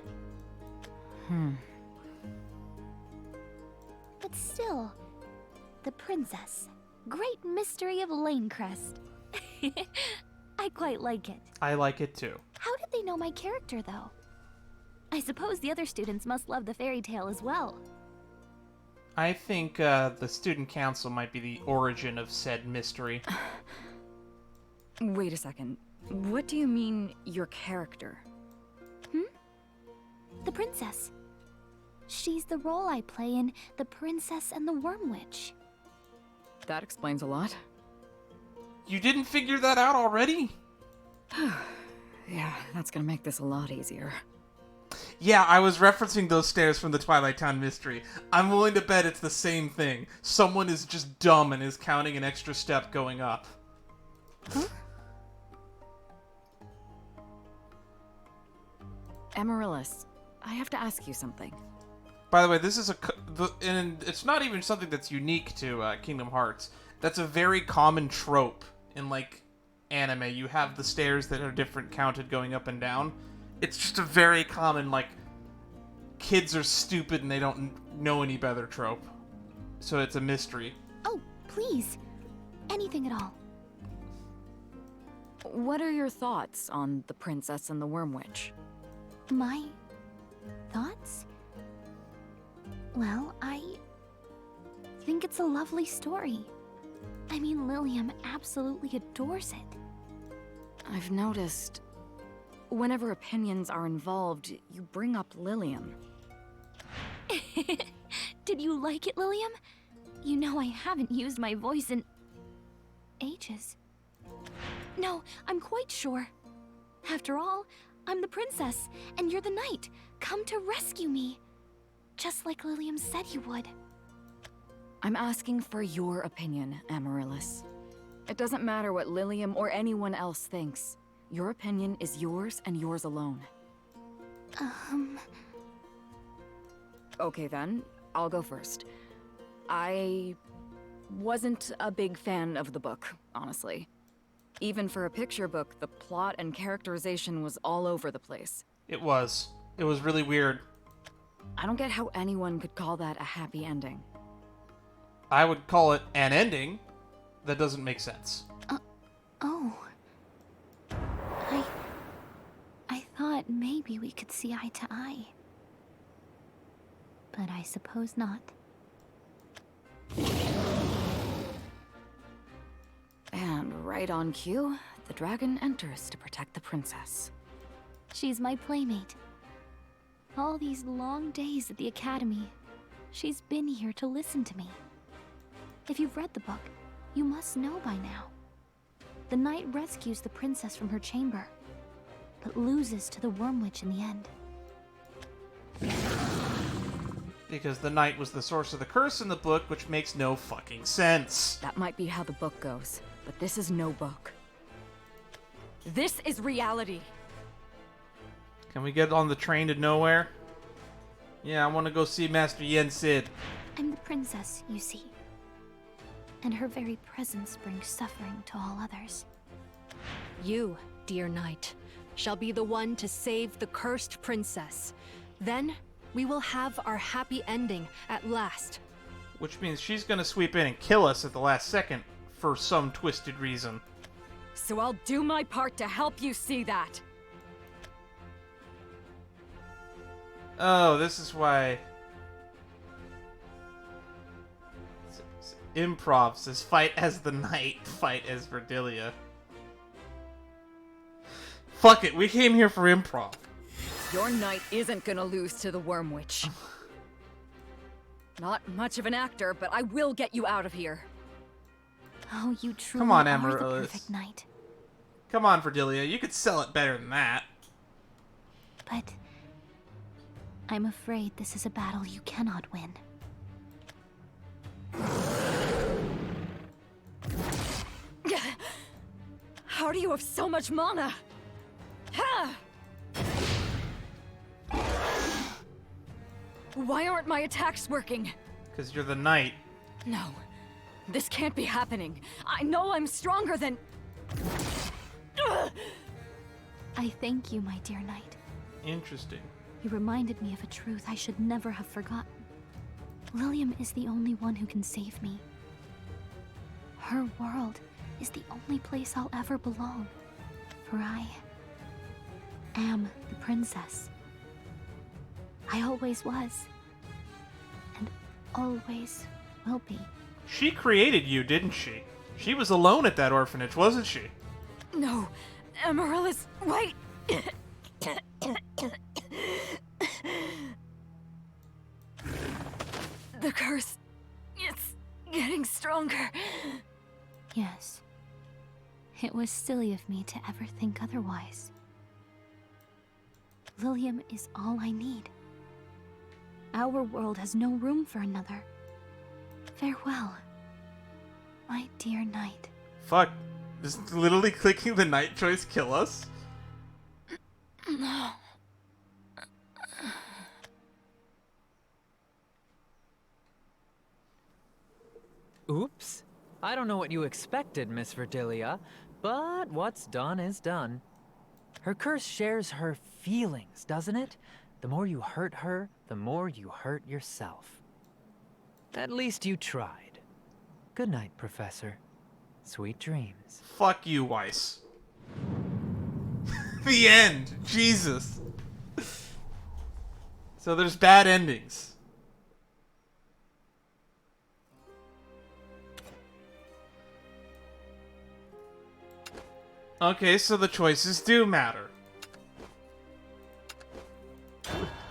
S5: But still, the princess. Great mystery of Lainecrest. I quite like it.
S1: I like it too.
S5: How did they know my character, though? I suppose the other students must love the fairy tale as well.
S1: I think the student council might be the origin of said mystery.
S2: Wait a second. What do you mean, your character?
S5: The princess. She's the role I play in The Princess and the Worm Witch.
S2: That explains a lot.
S1: You didn't figure that out already?
S2: Yeah, that's gonna make this a lot easier.
S1: Yeah, I was referencing those stairs from the Twilight Town mystery. I'm willing to bet it's the same thing. Someone is just dumb and is counting an extra step going up.
S5: Huh?
S2: Amaryllis, I have to ask you something.
S1: By the way, this is and it's not even something that's unique to Kingdom Hearts. That's a very common trope in, like, anime. You have the stairs that are different counted going up and down. It's just a very common, like, kids are stupid and they don't know any better trope. So it's a mystery.
S5: Oh, please. Anything at all.
S2: What are your thoughts on The Princess and the Worm Witch?
S5: My thoughts? Well, I think it's a lovely story. I mean, Lilium absolutely adores it.
S2: I've noticed, whenever opinions are involved, you bring up Lilium.
S5: Did you like it, Lilium? You know I haven't used my voice in ages. No, I'm quite sure. After all, I'm the princess, and you're the knight. Come to rescue me. Just like Lilium said you would.
S2: I'm asking for your opinion, Amaryllis. It doesn't matter what Lilium or anyone else thinks. Your opinion is yours and yours alone. Okay then, I'll go first. I wasn't a big fan of the book, honestly. Even for a picture book, the plot and characterization was all over the place.
S1: It was. It was really weird.
S2: I don't get how anyone could call that a happy ending.
S1: I would call it an ending. That doesn't make sense.
S5: Oh. I thought maybe we could see eye to eye. But I suppose not.
S2: And right on cue, the dragon enters to protect the princess.
S5: She's my playmate. All these long days at the academy, she's been here to listen to me. If you've read the book, you must know by now. The knight rescues the princess from her chamber, but loses to the Worm Witch in the end.
S1: Because the knight was the source of the curse in the book, which makes no fucking sense.
S2: That might be how the book goes, but this is no book. This is reality.
S1: Can we get on the train to nowhere? Yeah, I want to go see Master Yen Sid.
S5: I'm the princess, you see. And her very presence brings suffering to all others.
S11: You, dear knight, shall be the one to save the cursed princess. Then, we will have our happy ending at last.
S1: Which means she's gonna sweep in and kill us at the last second for some twisted reason.
S2: So I'll do my part to help you see that.
S1: Oh, this is why... Improv says fight as the knight, fight as Verdilia. Fuck it, we came here for improv.
S2: Your knight isn't gonna lose to the Worm Witch. Not much of an actor, but I will get you out of here.
S5: Oh, you truly
S1: Come on,
S5: are the
S1: Amaryllis.
S5: perfect knight.
S1: Come on, Verdilia, you could sell it better than that.
S5: But I'm afraid this is a battle you cannot win.
S2: How do you have so much mana? Ha! Why aren't my attacks working?
S1: Because you're the knight.
S2: No, this can't be happening. I know I'm stronger than...
S5: I thank you, my dear knight.
S1: Interesting.
S5: You reminded me of a truth I should never have forgotten. Lilium is the only one who can save me. Her world is the only place I'll ever belong. For I am the princess. I always was. And always will be.
S1: She created you, didn't she? She was alone at that orphanage, wasn't she?
S2: No, Amaryllis, wait! The curse, it's getting stronger.
S5: Yes. It was silly of me to ever think otherwise. Lilium is all I need. Our world has no room for another. Farewell, my dear knight.
S1: Fuck. Does literally clicking the knight choice kill us?
S5: No.
S12: Oops. I don't know what you expected, Miss Verdilia, but what's done is done. Her curse shares her feelings, doesn't it? The more you hurt her, the more you hurt yourself. At least you tried. Good night, Professor. Sweet dreams.
S1: Fuck you, Weiss. The end. Jesus. So there's bad endings. Okay, so the choices do matter.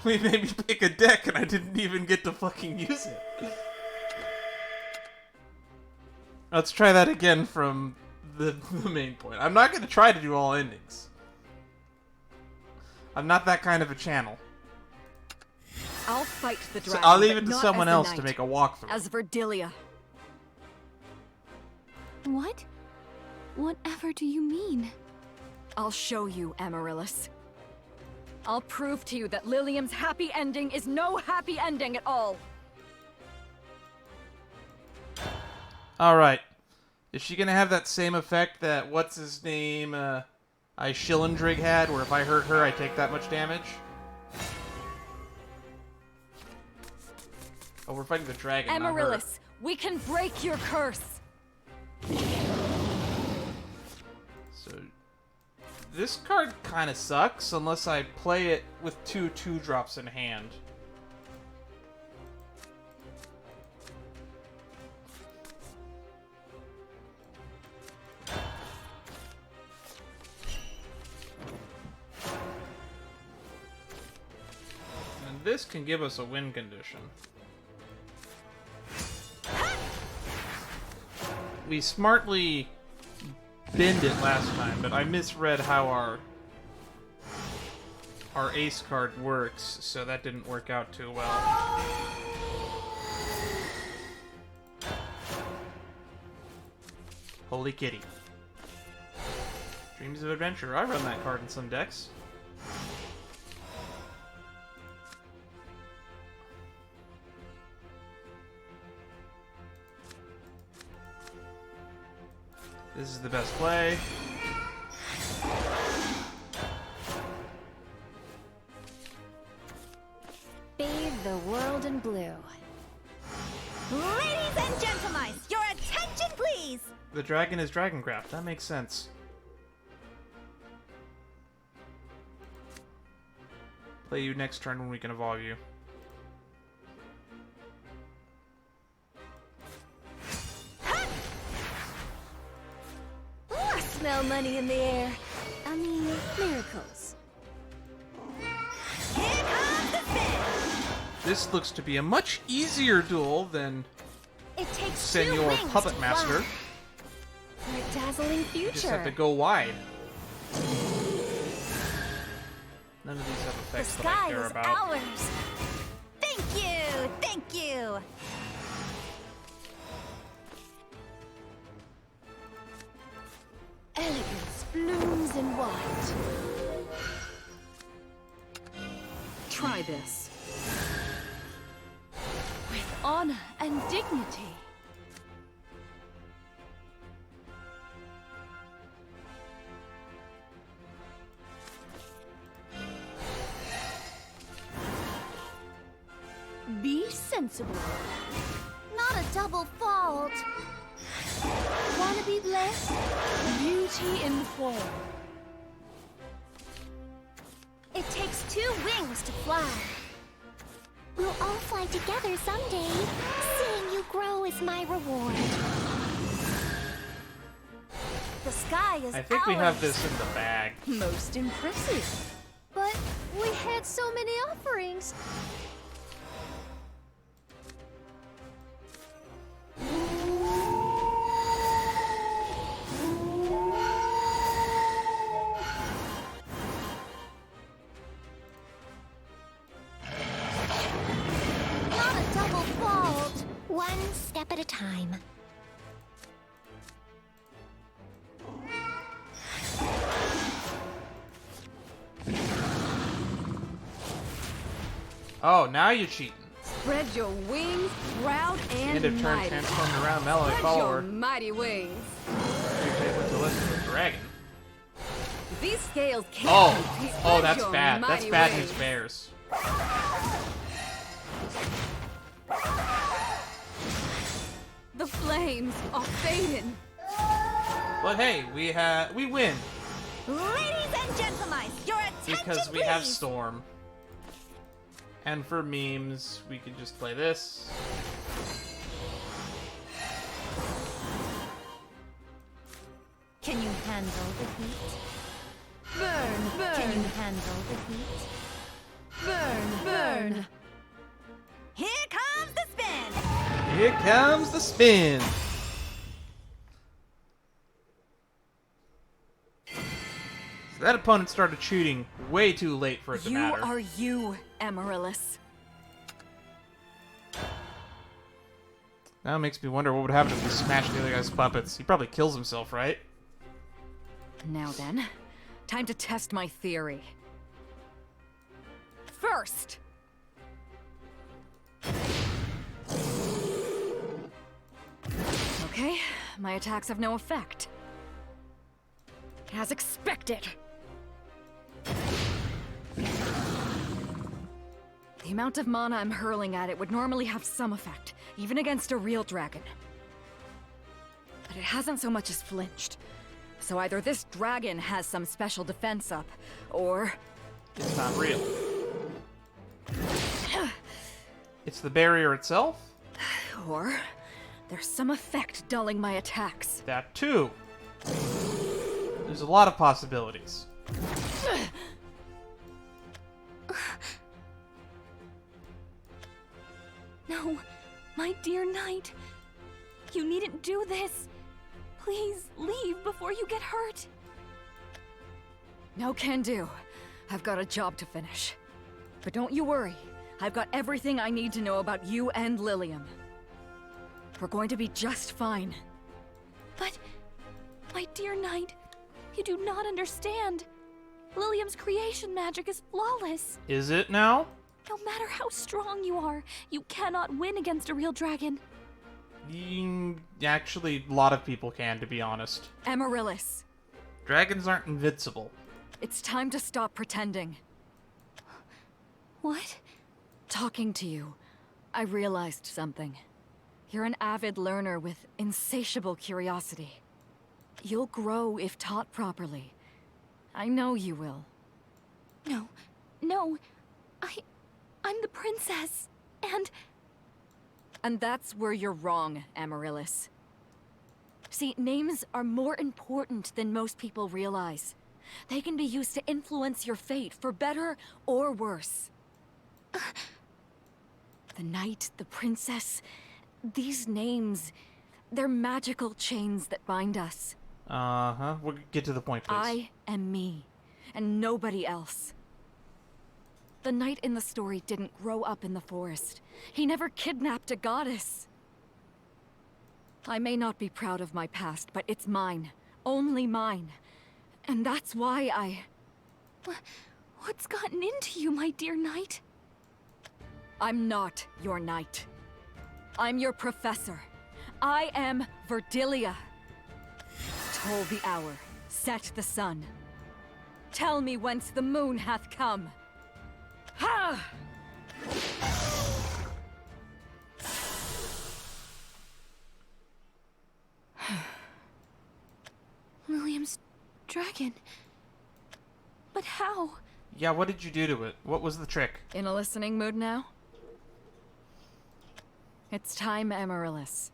S1: We made me pick a deck and I didn't even get to fucking use it. Let's try that again from the main point. I'm not going to try to do all endings. I'm not that kind of a channel.
S2: I'll fight the
S1: So
S2: dragon,
S1: I'll leave it
S2: but
S1: to
S2: not
S1: someone
S2: as the
S1: else to
S2: knight.
S1: make a walkthrough.
S2: As Verdilia.
S5: What? Whatever do you mean?
S2: I'll show you, Amaryllis. I'll prove to you that Lilium's happy ending is no happy ending at all.
S1: Alright. Is she gonna have that same effect that what's-his-name, Shillendrig had, where if I hurt her, I take that much damage? Oh, we're fighting the dragon, not her.
S2: Amaryllis, we can break your curse.
S1: So, this card kind of sucks unless I play it with 2 2-drops in hand. And this can give us a win condition. We smartly binned it last time, but I misread how our ace card works, so that didn't work out too well. Holy kitty. Dreams of Adventure. I run that card in some decks. This is the best play.
S7: Bathe the world in blue.
S13: Ladies and gentlemen, your attention please!
S1: The dragon is Dragoncraft. That makes sense. Play you next turn when we can evolve you.
S13: I smell money in the air. I mean, miracles. Here comes the spin!
S1: This looks to be a much easier duel than
S13: It takes
S1: Senor Puppet Master.
S13: For a dazzling future.
S1: You just have to go wide. None of these have effects
S13: The
S1: that I
S13: sky
S1: care
S13: is
S1: about.
S13: ours. Thank you, thank you. Elegance blooms in white.
S2: Try this.
S13: With honor and dignity. Be sensible. Not a double fault. Wanna be blessed? Beauty in form. It takes 2 wings to fly.
S5: We'll all fly together someday. Seeing you grow is my reward.
S13: The sky is
S1: I think we have this in the bag.
S13: Most impressive. But we had so many offerings.
S5: Not a double fault. One step at a time.
S1: Oh, now you're cheating.
S2: Spread your wings, proud and
S1: End of turn
S2: mighty.
S1: transformed around melee
S2: Spread
S1: follower.
S2: your mighty wings.
S1: Able to listen to the dragon.
S2: These scales can't
S1: Oh,
S2: compete.
S1: oh,
S2: Spread
S1: that's
S2: your
S1: bad. That's
S2: mighty
S1: bad
S2: wings.
S1: news bears.
S2: The flames are fading.
S1: But hey, we win
S13: Ladies and gentlemen, your attention
S1: because we
S13: please.
S1: have Storm. And for memes, we can just play this.
S7: Can you handle the heat?
S2: Burn, burn,
S7: Can you handle the heat?
S2: burn, burn.
S13: Here comes the spin.
S1: Here comes the spin. So that opponent started shooting way too late for it to
S2: You
S1: matter.
S2: are you, Amaryllis.
S1: Now it makes me wonder what would happen if we smashed the other guy's puppets. He probably kills himself, right?
S2: Now then, time to test my theory. First, okay, my attacks have no effect. As expected. The amount of mana I'm hurling at it would normally have some effect, even against a real dragon. But it hasn't so much as flinched. So either this dragon has some special defense up, or...
S1: It's not real. It's the barrier itself?
S2: Or there's some effect dulling my attacks.
S1: That too. There's a lot of possibilities.
S13: No, my dear knight. You needn't do this. Please leave before you get hurt.
S2: No can do. I've got a job to finish. But don't you worry. I've got everything I need to know about you and Lilium. We're going to be just fine.
S13: But, my dear knight, You do not understand. Lilium's creation magic is flawless.
S1: Is it now?
S13: No matter how strong you are, you cannot win against a real dragon.
S1: Actually, a lot of people can, to be honest.
S2: Amaryllis,
S1: Dragons aren't invincible.
S2: it's time to stop pretending.
S13: What?
S2: Talking to you, I realized something. You're an avid learner with insatiable curiosity. You'll grow if taught properly. I know you will.
S13: No. I'm the princess, and...
S2: And that's where you're wrong, Amaryllis. See, names are more important than most people realize. They can be used to influence your fate, for better or worse. The knight, the princess, these names, they're magical chains that bind us.
S1: Uh-huh. We'll get to the point, please.
S2: I am me, and nobody else. The knight in the story didn't grow up in the forest. He never kidnapped a goddess. I may not be proud of my past, but it's mine. Only mine. And that's why I...
S13: What's gotten into you, my dear knight?
S2: I'm not your knight. I'm your professor. I am Verdilia. Toll the hour, set the sun. Tell me whence the moon hath come. Ha!
S13: Lilium's dragon. But how?
S1: Yeah, what did you do to it? What was the trick?
S2: In a listening mood now? It's time, Amaryllis.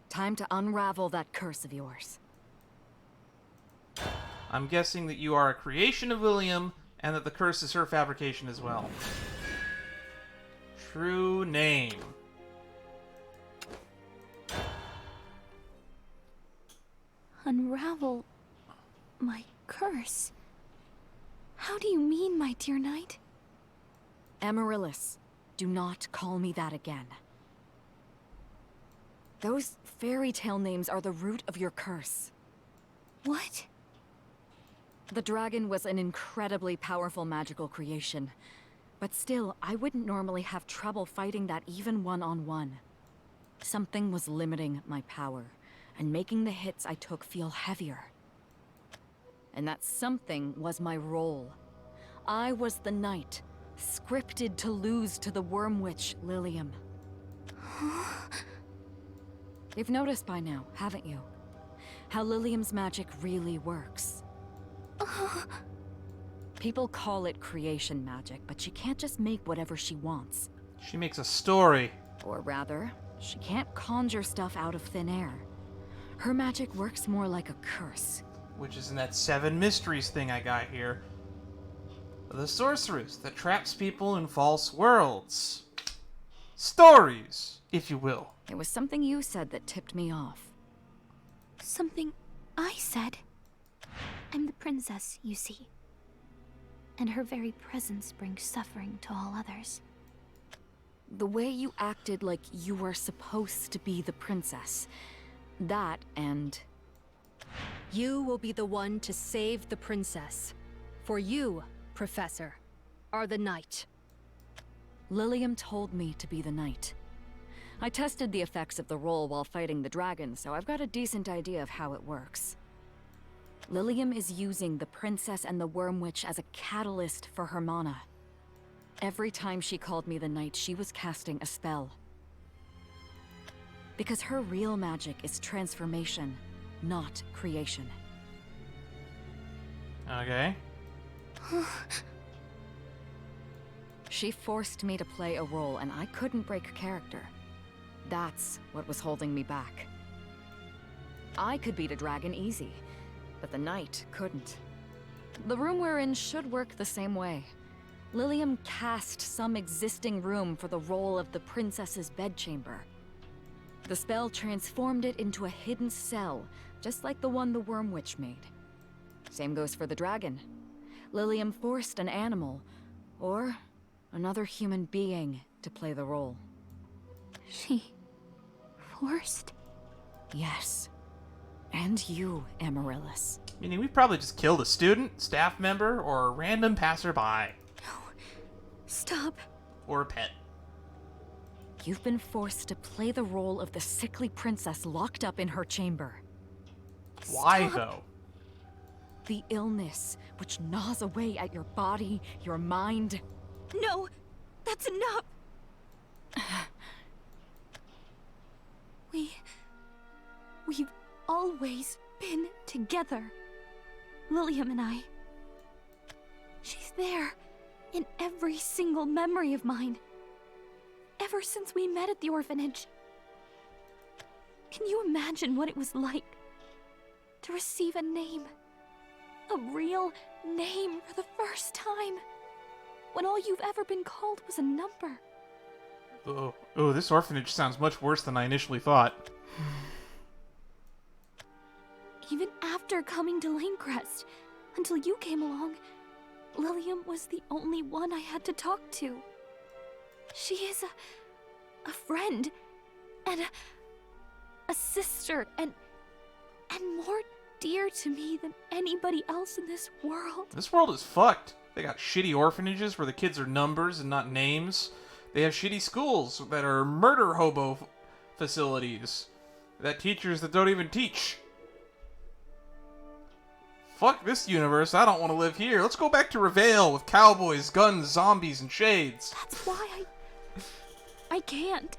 S2: Time to unravel that curse of yours.
S1: I'm guessing that you are a creation of William, and that the curse is her fabrication as well. True name.
S13: Unravel my curse. How do you mean, my dear knight?
S2: Amaryllis, do not call me that again. Those fairy tale names are the root of your curse.
S13: What?
S2: The dragon was an incredibly powerful magical creation. But still, I wouldn't normally have trouble fighting that even one-on-one. Something was limiting my power, and making the hits I took feel heavier. And that something was my role. I was the knight, scripted to lose to the worm witch, Lilium. You've noticed by now, haven't you? How Lilium's magic really works. People call it creation magic, but she can't just make whatever she wants.
S1: She makes a story.
S2: Or rather, she can't conjure stuff out of thin air. Her magic works more like a curse.
S1: Which is in that 7 mysteries thing I got here. The sorceress that traps people in false worlds. Stories, if you will.
S2: It was something you said that tipped me off.
S5: Something I said? I'm the princess, you see. And her very presence brings suffering to all others.
S2: The way you acted like you were supposed to be the princess. That and...
S11: You will be the one to save the princess. For you, Professor, are the knight.
S2: Lilium told me to be the knight. I tested the effects of the role while fighting the dragon, so I've got a decent idea of how it works. Lilium is using the princess and the worm witch as a catalyst for her mana. Every time she called me the knight, she was casting a spell. Because her real magic is transformation, not creation.
S1: Okay.
S2: She forced me to play a role, and I couldn't break character. That's what was holding me back. I could beat a dragon easy, but the knight couldn't. The room we're in should work the same way. Lilium cast some existing room for the role of the princess's bedchamber. The spell transformed it into a hidden cell, just like the one the worm witch made. Same goes for the dragon. Lilium forced an animal, or another human being, to play the role.
S5: She... forced?
S2: Yes. And you, Amaryllis.
S1: Meaning we probably just killed a student, staff member, or a random passerby.
S2: Stop.
S1: Or a pet.
S2: You've been forced to play the role of the sickly princess locked up in her chamber.
S1: Why, though?
S2: The illness which gnaws away at your body, your mind.
S13: No! That's enough! We've always been together. Lilium and I. She's there in every single memory of mine. Ever since we met at the orphanage. Can you imagine what it was like to receive a name? A real name for the first time. When all you've ever been called was a number.
S1: Oh, this orphanage sounds much worse than I initially thought.
S13: Even after coming to Lainecrest, until you came along, Lilium was the only one I had to talk to. She is a friend, and a sister, and more dear to me than anybody else in this world.
S1: This world is fucked. They got shitty orphanages where the kids are numbers and not names. They have shitty schools that are murder hobo facilities. That teachers that don't even teach. Fuck this universe, I don't want to live here. Let's go back to Revale with cowboys, guns, zombies, and shades.
S13: That's why I can't.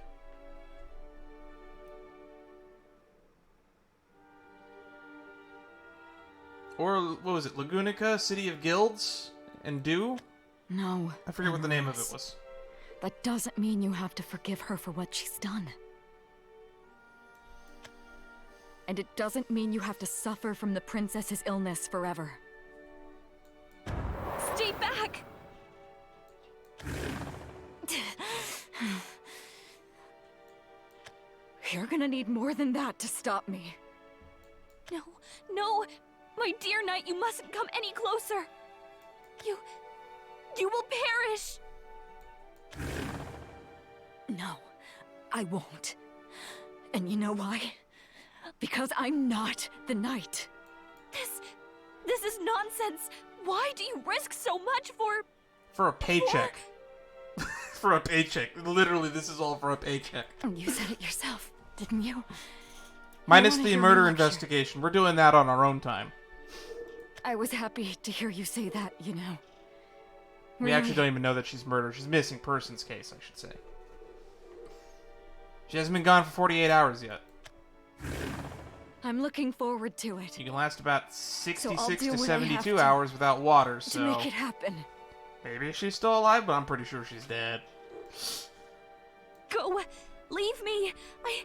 S1: Or, what was it, Lagunica, City of Guilds, and Dew?
S2: No.
S1: I forget what the name of it was.
S2: That doesn't mean you have to forgive her for what she's done. And it doesn't mean you have to suffer from the princess's illness forever.
S13: Stay back!
S2: You're gonna need more than that to stop me.
S13: No! My dear knight, you mustn't come any closer! You will perish!
S2: No, I won't. And you know why? Because I'm not the knight.
S13: This is nonsense! Why do you risk so much for...
S1: For a paycheck. For a paycheck. Literally, this is all for a paycheck.
S2: You said it yourself, didn't you?
S1: Minus the murder investigation. We're doing that on our own time.
S2: I was happy to hear you say that, you know.
S1: We actually don't even know that she's murdered. She's missing persons case, I should say. She hasn't been gone for 48 hours yet.
S2: I'm looking forward to it.
S1: You can last about 66 to
S2: what
S1: 72 hours without water, so...
S2: To make it happen.
S1: Maybe she's still alive, but I'm pretty sure she's dead.
S13: Go! Leave me! I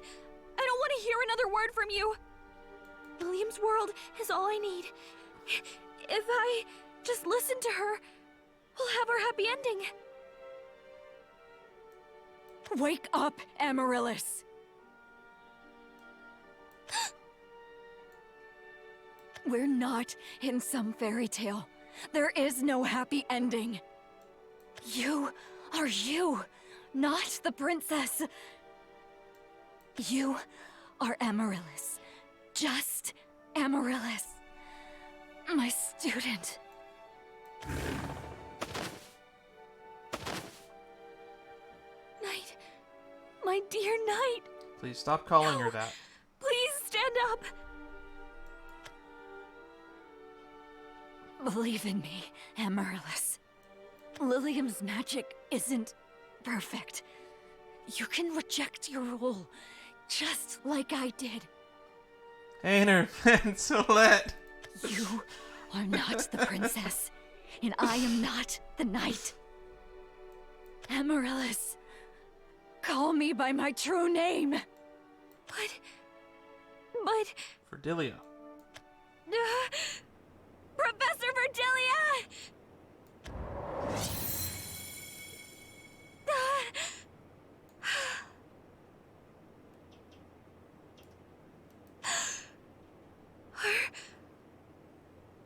S13: don't want to hear another word from you! William's world is all I need. If I just listen to her, we'll have our happy ending.
S2: Wake up, Amaryllis! We're not in some fairy tale. There is no happy ending. You are you, not the princess. You are Amaryllis. Just Amaryllis. My student.
S13: Knight. My dear knight.
S1: Please stop calling her that.
S13: Please stand up.
S2: Believe in me, Amaryllis. Lilium's magic isn't perfect. You can reject your role, just like I did.
S1: Aner and Solette.
S2: You are not the princess, and I am not the knight. Amaryllis, call me by my true name.
S13: But...
S1: Verdilia.
S13: Professor Verdilia!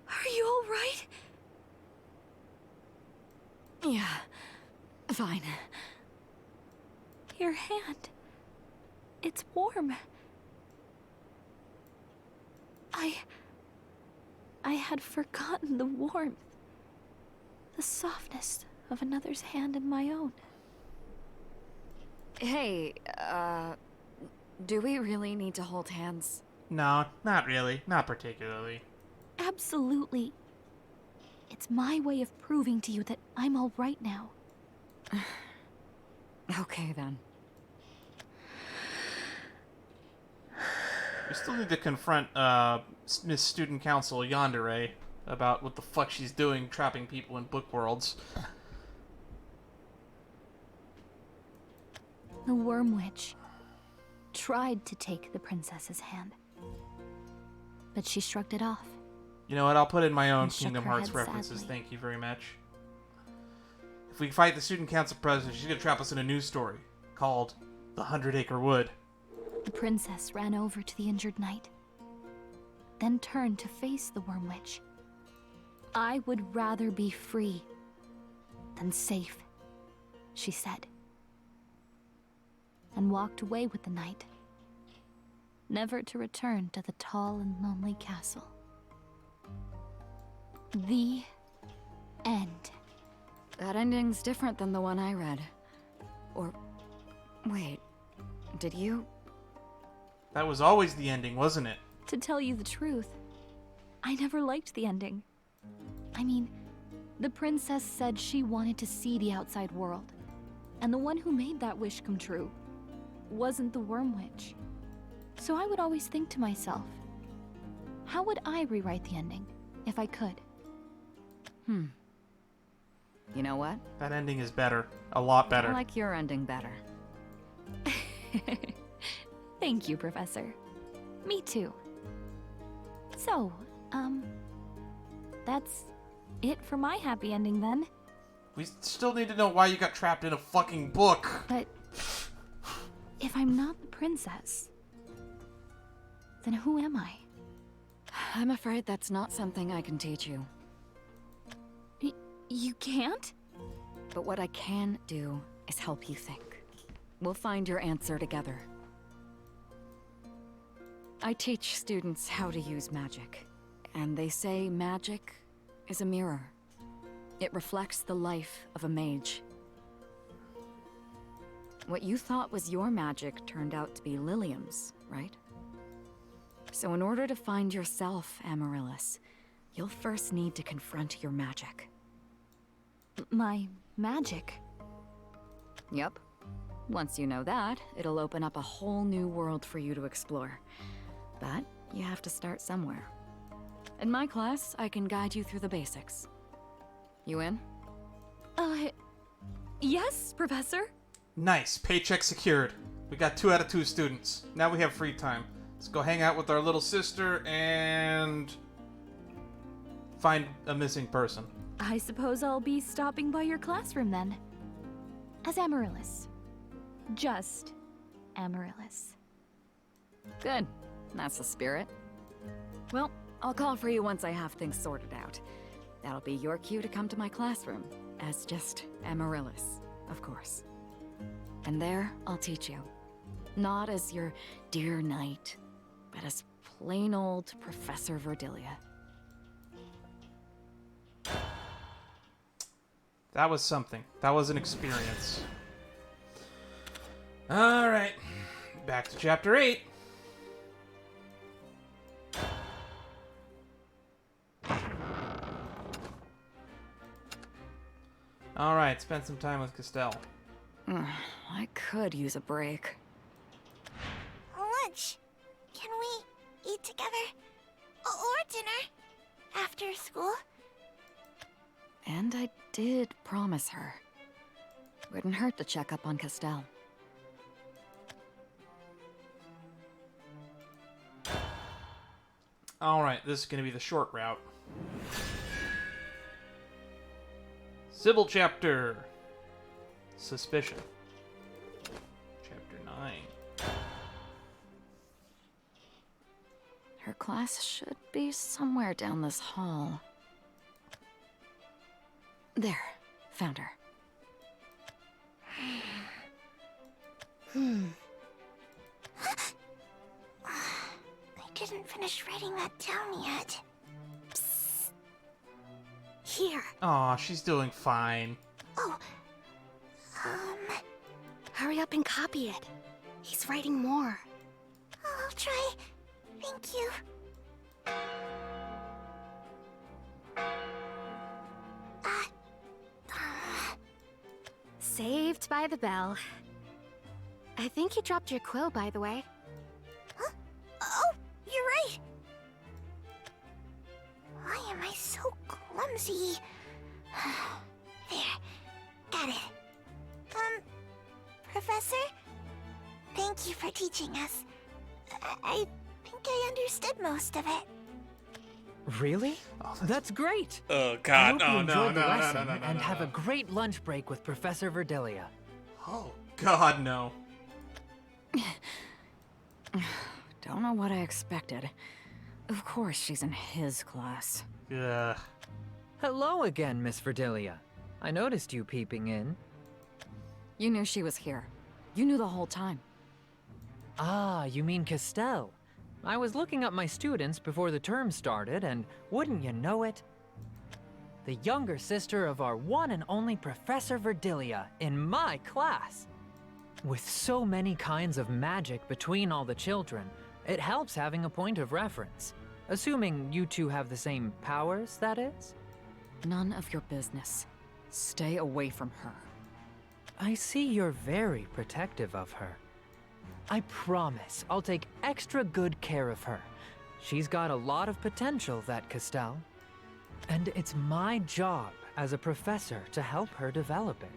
S13: Are you all right?
S2: Yeah, fine.
S13: Your hand. It's warm. I had forgotten the warmth, the softness of another's hand in my own.
S2: Hey, do we really need to hold hands?
S1: No, not really. Not particularly.
S13: Absolutely. It's my way of proving to you that I'm all right now.
S2: Okay, then.
S1: We still need to confront Miss Student Council Yandere about what the fuck she's doing trapping people in book worlds.
S13: The Worm Witch tried to take the princess's hand, but she shrugged it off.
S1: You know what? I'll put in my own
S13: And shook
S1: Kingdom
S13: her
S1: Hearts
S13: head
S1: references.
S13: sadly.
S1: Thank you very much. If we fight the Student Council president, she's gonna trap us in a news story called The 100-Acre Wood.
S13: The princess ran over to the injured knight, then turned to face the Worm Witch. I would rather be free than safe, she said, and walked away with the knight, never to return to the tall and lonely castle. The end.
S2: That ending's different than the one I read. Or... wait, did you?
S1: That was always the ending, wasn't it?
S13: To tell you the truth, I never liked the ending. I mean, the princess said she wanted to see the outside world, and the one who made that wish come true wasn't the Worm Witch. So I would always think to myself, how would I rewrite the ending if I could?
S2: You know what?
S1: That ending is better. A lot better.
S2: I like your ending better.
S13: Thank you, Professor. Me too. So, that's it for my happy ending then.
S1: We still need to know why you got trapped in a fucking book.
S13: But if I'm not the princess, then who am I?
S2: I'm afraid that's not something I can teach you.
S13: You can't?
S2: But what I can do is help you think. We'll find your answer together. I teach students how to use magic, and they say magic is a mirror. It reflects the life of a mage. What you thought was your magic turned out to be Lilium's, right? So in order to find yourself, Amaryllis, you'll first need to confront your magic.
S13: My magic?
S2: Yep. Once you know that, it'll open up a whole new world for you to explore. But you have to start somewhere. In my class, I can guide you through the basics. You in?
S13: Yes, Professor.
S1: Nice. Paycheck secured. We got 2 out of 2 students. Now we have free time. Let's go hang out with our little sister and find a missing person.
S13: I suppose I'll be stopping by your classroom then. As Amaryllis. Just Amaryllis.
S2: Good. That's the spirit. Well, I'll call for you once I have things sorted out. That'll be your cue to come to my classroom, as just Amaryllis, of course. And there, I'll teach you. Not as your dear knight, but as plain old Professor Verdilia.
S1: That was something. That was an experience. Alright. Back to Chapter 8. Alright, spend some time with Castell.
S2: I could use a break.
S14: Lunch. Can we eat together? Or dinner? After school?
S2: And I did promise her. Wouldn't hurt to check up on Castell.
S1: Alright, this is going to be the short route. Sibyl chapter. Suspicion. Chapter 9.
S2: Her class should be somewhere down this hall. There. Found her.
S14: I didn't finish writing that down yet.
S13: Psst. Here.
S1: Aw, she's doing fine.
S14: Oh,
S13: Hurry up and copy it. He's writing more.
S14: I'll try. Thank you.
S13: Saved by the bell. I think you dropped your quill, by the way.
S14: Huh? Oh, you're right. Why am I so clumsy? There. Got it. Professor? Thank you for teaching us. I think I understood most of it.
S12: Really? That's great!
S1: Oh,
S12: I
S1: God.
S12: hope you
S1: Oh,
S12: enjoyed the
S1: no,
S12: lesson
S1: no,
S12: and have a great lunch break with Professor Verdilia.
S1: Oh, God, no.
S2: Don't know what I expected. Of course she's in his class.
S1: Yeah.
S12: Hello again, Miss Verdilia. I noticed you peeping in.
S2: You knew she was here. You knew the whole time.
S12: Ah, you mean Castell. I was looking up my students before the term started, and wouldn't you know it? The younger sister of our one and only Professor Verdilia in my class. With so many kinds of magic between all the children, it helps having a point of reference. Assuming you two have the same powers, that is?
S2: None of your business. Stay away from her.
S12: I see you're very protective of her. I promise I'll take extra good care of her. She's got a lot of potential, that Castell. And it's my job as a professor to help her develop it.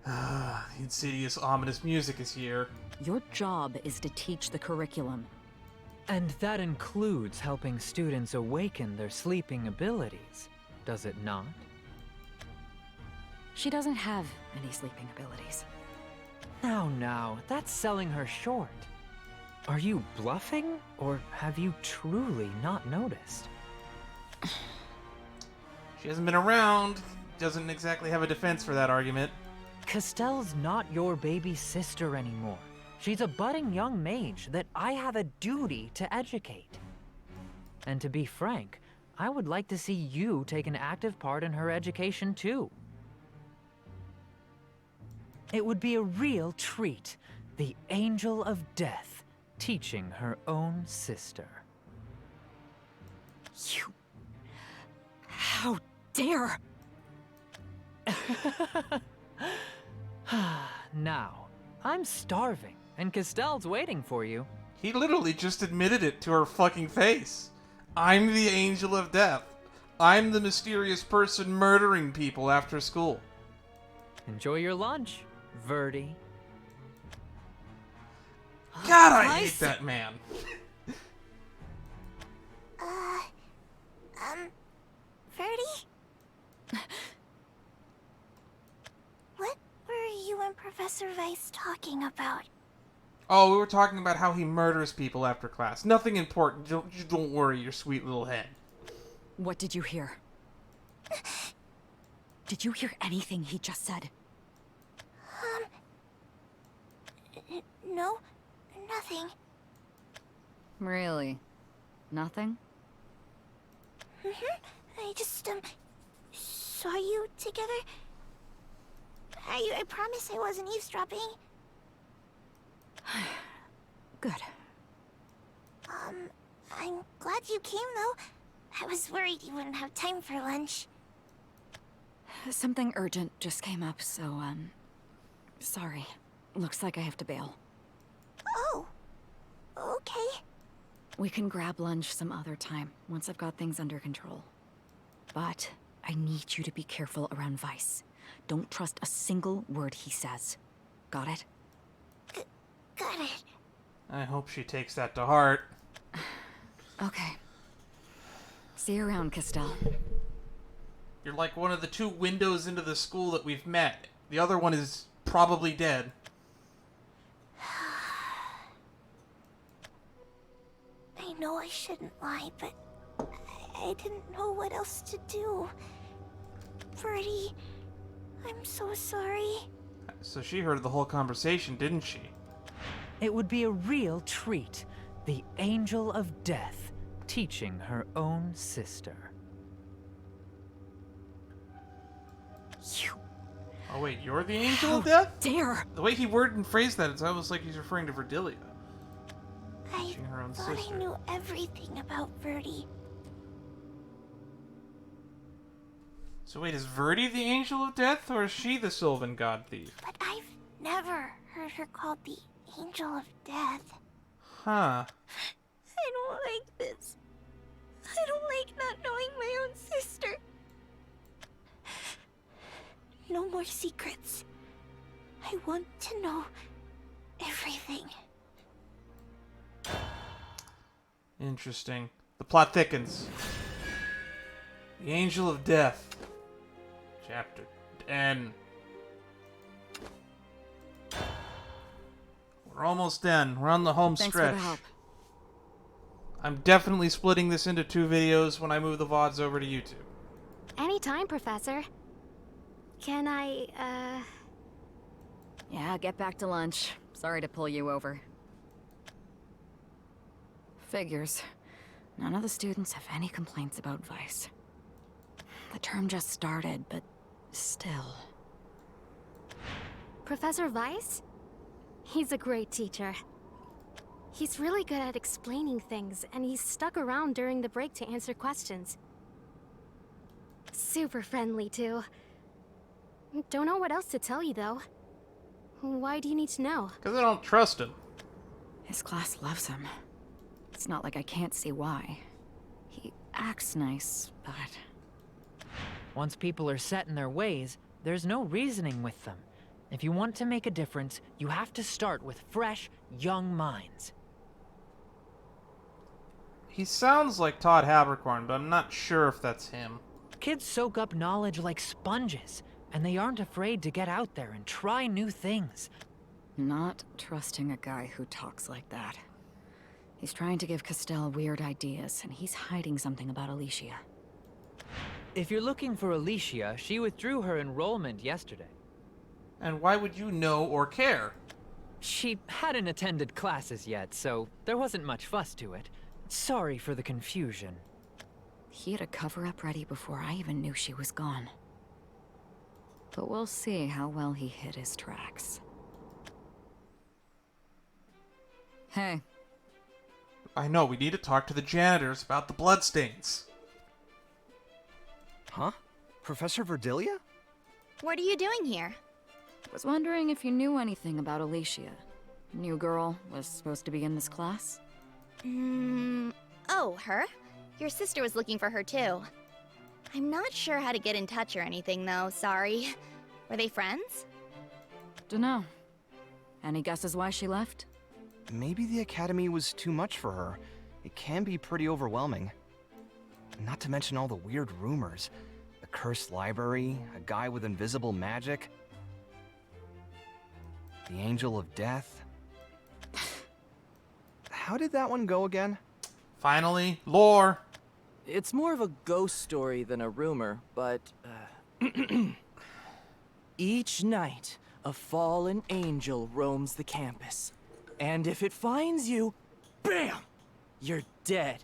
S1: The insidious, ominous music is here.
S2: Your job is to teach the curriculum.
S12: And that includes helping students awaken their sleeping abilities, does it not?
S2: She doesn't have any sleeping abilities.
S12: Now, that's selling her short. Are you bluffing, or have you truly not noticed?
S1: She hasn't been around. Doesn't exactly have a defense for that argument.
S12: Castell's not your baby sister anymore. She's a budding young mage that I have a duty to educate. And to be frank, I would like to see you take an active part in her education too. It would be a real treat, the Angel of Death teaching her own sister.
S2: You... How dare!
S12: Now, I'm starving, and Castell's waiting for you.
S1: He literally just admitted it to her fucking face. I'm the Angel of Death. I'm the mysterious person murdering people after school.
S12: Enjoy your lunch, Verdi.
S1: God, I hate that man.
S14: Verdi? What were you and Professor Weiss talking about?
S1: Oh, we were talking about how he murders people after class. Nothing important. Don't worry your sweet little head.
S2: What did you hear? Did you hear anything he just said?
S14: No, nothing.
S2: Really? Nothing?
S14: I just, saw you together. I promise I wasn't eavesdropping.
S2: Good.
S14: I'm glad you came, though. I was worried you wouldn't have time for lunch.
S2: Something urgent just came up, so, sorry. Looks like I have to bail.
S14: Oh, okay.
S2: We can grab lunch some other time, once I've got things under control. But I need you to be careful around Weiss. Don't trust a single word he says. Got it?
S14: Got it.
S1: I hope she takes that to heart.
S2: Okay. See you around, Castell.
S1: You're like one of the two windows into the school that we've met. The other one is probably dead.
S14: I know I shouldn't lie, but I didn't know what else to do. Verdi, I'm so sorry.
S1: So she heard the whole conversation, didn't she?
S12: It would be a real treat. The Angel of Death, teaching her own sister.
S2: You...
S1: Oh wait, you're the Angel of Death?
S2: Dare!
S1: The way he worded and phrased that, it's almost like he's referring to Verdilia.
S14: I
S1: Teaching her own
S14: thought
S1: sister.
S14: I knew everything about Verdi.
S1: So wait, is Verdi the Angel of Death, or is she the Sylvan God Thief?
S14: But I've never heard her called the Angel of Death.
S1: Huh.
S13: I don't like this. I don't like not knowing my own sister.
S14: No more secrets. I want to know everything.
S1: Interesting. The plot thickens. The Angel of Death. Chapter 10. We're almost done. We're on the home
S2: Thanks
S1: stretch.
S2: for the help.
S1: I'm definitely splitting this into 2 videos when I move the VODs over to YouTube.
S13: Anytime, Professor. Can I,
S2: Yeah, get back to lunch. Sorry to pull you over. Figures. None of the students have any complaints about Vice. The term just started, but still.
S13: Professor Weiss? He's a great teacher. He's really good at explaining things, and he's stuck around during the break to answer questions. Super friendly, too. Don't know what else to tell you, though. Why do you need to know?
S1: Because I don't trust him.
S2: His class loves him. It's not like I can't see why. He acts nice, but...
S12: Once people are set in their ways, there's no reasoning with them. If you want to make a difference, you have to start with fresh, young minds.
S1: He sounds like Todd Habercorn, but I'm not sure if that's him.
S12: Kids soak up knowledge like sponges, and they aren't afraid to get out there and try new things.
S2: Not trusting a guy who talks like that. He's trying to give Castell weird ideas, and he's hiding something about Alicia.
S12: If you're looking for Alicia, she withdrew her enrollment yesterday.
S1: And why would you know or care?
S12: She hadn't attended classes yet, so there wasn't much fuss to it. Sorry for the confusion.
S2: He had a cover-up ready before I even knew she was gone. But we'll see how well he hid his tracks. Hey.
S1: I know, we need to talk to the janitors about the bloodstains.
S8: Huh? Professor Verdilia?
S13: What are you doing here?
S2: Was wondering if you knew anything about Alicia. New girl, was supposed to be in this class?
S15: Oh, her? Your sister was looking for her too. I'm not sure how to get in touch or anything though, sorry. Were they friends?
S2: Dunno. Any guesses why she left?
S8: Maybe the academy was too much for her. It can be pretty overwhelming. Not to mention all the weird rumors. The cursed library, a guy with invisible magic. The Angel of Death. How did that one go again?
S1: Finally, lore.
S16: It's more of a ghost story than a rumor, but, each night, a fallen angel roams the campus. And if it finds you, BAM! You're dead.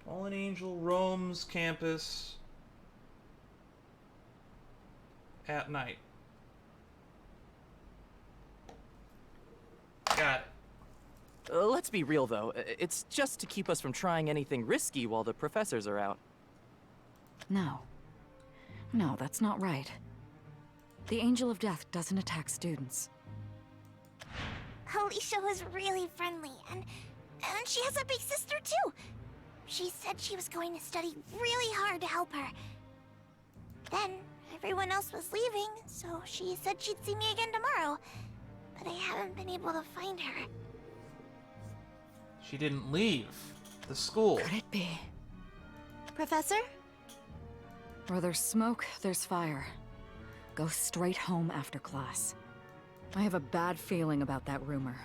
S1: Fallen Angel roams campus at night. Got it.
S16: Let's be real, though. It's just to keep us from trying anything risky while the professors are out.
S2: No. No, that's not right. The Angel of Death doesn't attack students.
S14: Alicia was really friendly, and she has a big sister too. She said she was going to study really hard to help her. Then, everyone else was leaving, so she said she'd see me again tomorrow. But I haven't been able to find her.
S1: She didn't leave the school.
S2: Could it be?
S13: Professor?
S2: Where there's smoke, there's fire. Go straight home after class. I have a bad feeling about that rumor.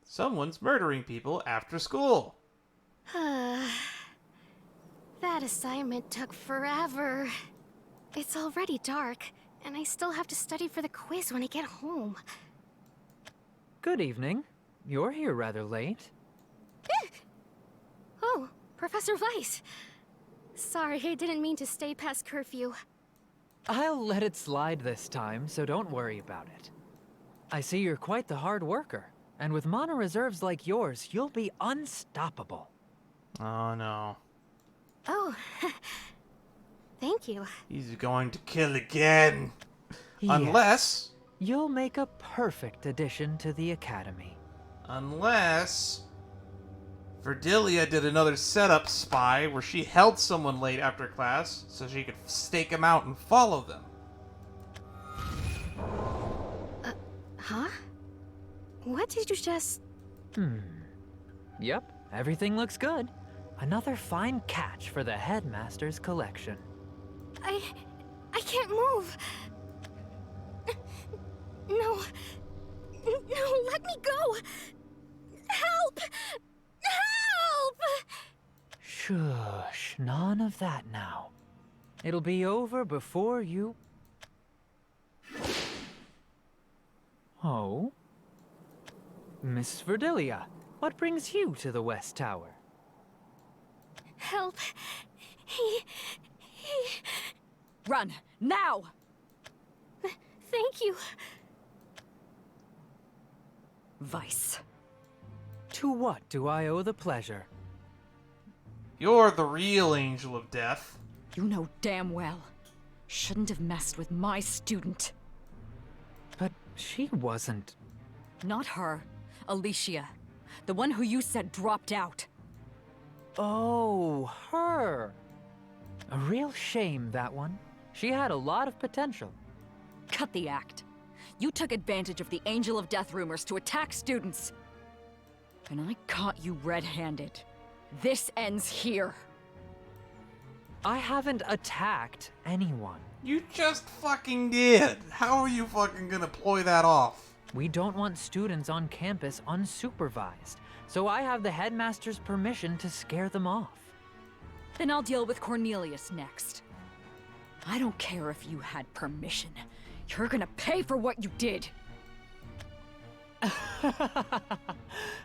S1: Someone's murdering people after school.
S13: That assignment took forever. It's already dark. And I still have to study for the quiz when I get home.
S12: Good evening. You're here rather late.
S13: Oh, Professor Weiss. Sorry, I didn't mean to stay past curfew.
S12: I'll let it slide this time, so don't worry about it. I see you're quite the hard worker, and with mana reserves like yours, you'll be unstoppable.
S1: Oh no.
S13: Oh, thank you.
S1: He's going to kill again.
S12: Yes.
S1: Unless...
S12: You'll make a perfect addition to the Academy.
S1: Unless... Verdilia did another setup spy where she held someone late after class so she could stake him out and follow them.
S13: Huh? What did you just...
S12: Yep, everything looks good. Another fine catch for the Headmaster's collection.
S13: I can't move. No. No, let me go. Help! Help!
S12: Shush, none of that now. It'll be over before you... Oh? Miss Verdilia, what brings you to the West Tower?
S13: Help. He...
S2: Run, now!
S13: Thank you.
S2: Weiss.
S12: To what do I owe the pleasure?
S1: You're the real Angel of Death.
S2: You know damn well. Shouldn't have messed with my student.
S12: But she wasn't...
S2: Not her. Alicia. The one who you said dropped out.
S12: Oh, her. A real shame, that one. She had a lot of potential.
S2: Cut the act. You took advantage of the Angel of Death rumors to attack students. And I caught you red-handed. This ends here.
S12: I haven't attacked anyone.
S1: You just fucking did. How are you fucking gonna ploy that off?
S12: We don't want students on campus unsupervised, so I have the headmaster's permission to scare them off.
S2: Then I'll deal with Cornelius next. I don't care if you had permission. You're gonna pay for what you did.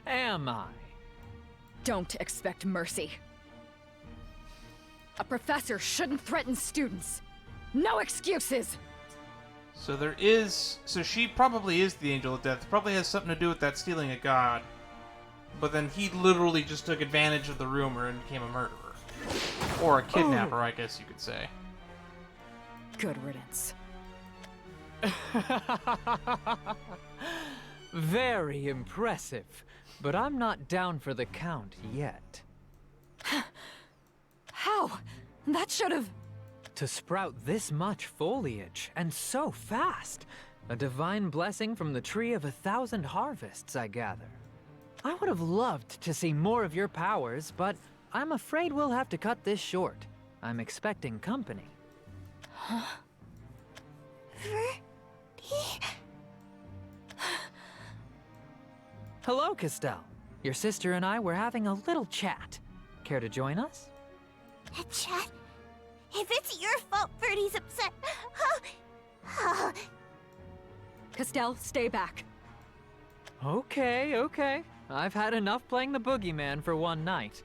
S12: Am I?
S2: Don't expect mercy. A professor shouldn't threaten students. No excuses!
S1: So she probably is the Angel of Death. Probably has something to do with that stealing a god. But then he literally just took advantage of the rumor and became a murderer. Or a kidnapper, I guess you could say.
S2: Good riddance.
S12: Very impressive, but I'm not down for the count yet.
S2: How? That should've...
S12: To sprout this much foliage, and so fast. A divine blessing from the tree of 1,000 harvests, I gather. I would have loved to see more of your powers, but I'm afraid we'll have to cut this short. I'm expecting company.
S2: Huh?
S12: Hello, Castell. Your sister and I were having a little chat. Care to join us?
S14: A chat? If it's your fault Verdi's upset...
S2: Castell, stay back.
S12: Okay. I've had enough playing the boogeyman for one night.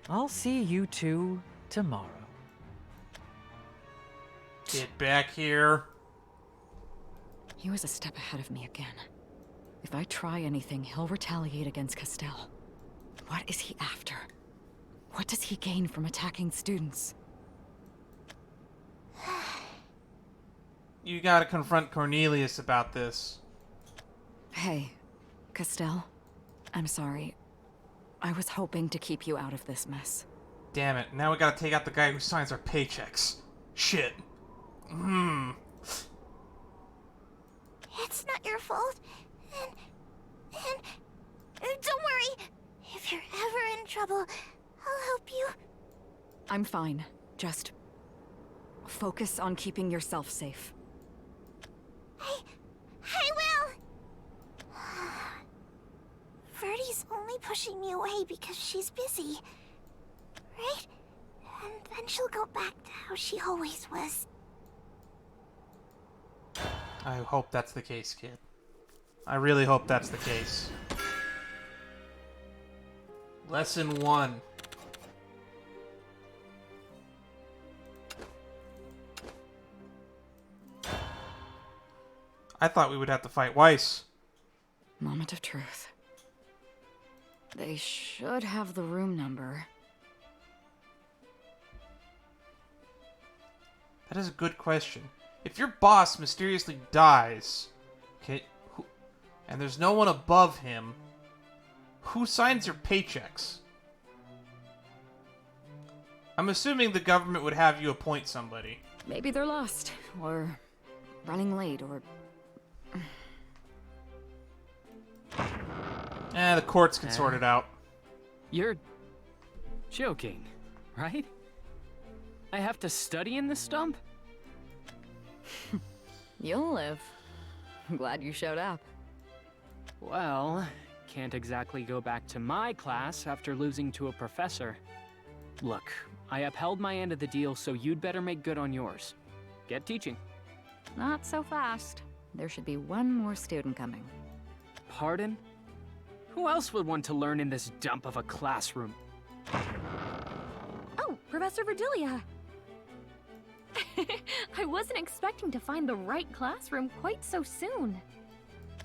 S12: I'll see you two tomorrow.
S1: Get back here.
S2: He was a step ahead of me again. If I try anything, he'll retaliate against Castell. What is he after? What does he gain from attacking students?
S1: You gotta confront Cornelius about this.
S2: Hey, Castell. I'm sorry. I was hoping to keep you out of this mess.
S1: Damn it, now we gotta take out the guy who signs our paychecks. Shit.
S14: It's not your fault. And don't worry. If you're ever in trouble, I'll help you.
S2: I'm fine. Just focus on keeping yourself safe.
S14: I will. Verdi's only pushing me away because she's busy. Right? And then she'll go back to how she always was.
S1: I hope that's the case, kid. I really hope that's the case. Lesson 1. I thought we would have to fight Weiss.
S2: Moment of truth. They should have the room number.
S1: That is a good question. If your boss mysteriously dies, okay, and there's no one above him, who signs your paychecks? I'm assuming the government would have you appoint somebody.
S2: Maybe they're lost, or running late, or...
S1: The courts can sort it out.
S4: You're joking, right? I have to study in this dump?
S2: You'll live. I'm glad you showed up.
S4: Well, can't exactly go back to my class after losing to a professor. Look, I upheld my end of the deal, so you'd better make good on yours. Get teaching.
S2: Not so fast. There should be one more student coming.
S4: Pardon? Who else would want to learn in this dump of a classroom?
S13: Oh, Professor Verdilia! I wasn't expecting to find the right classroom quite so soon.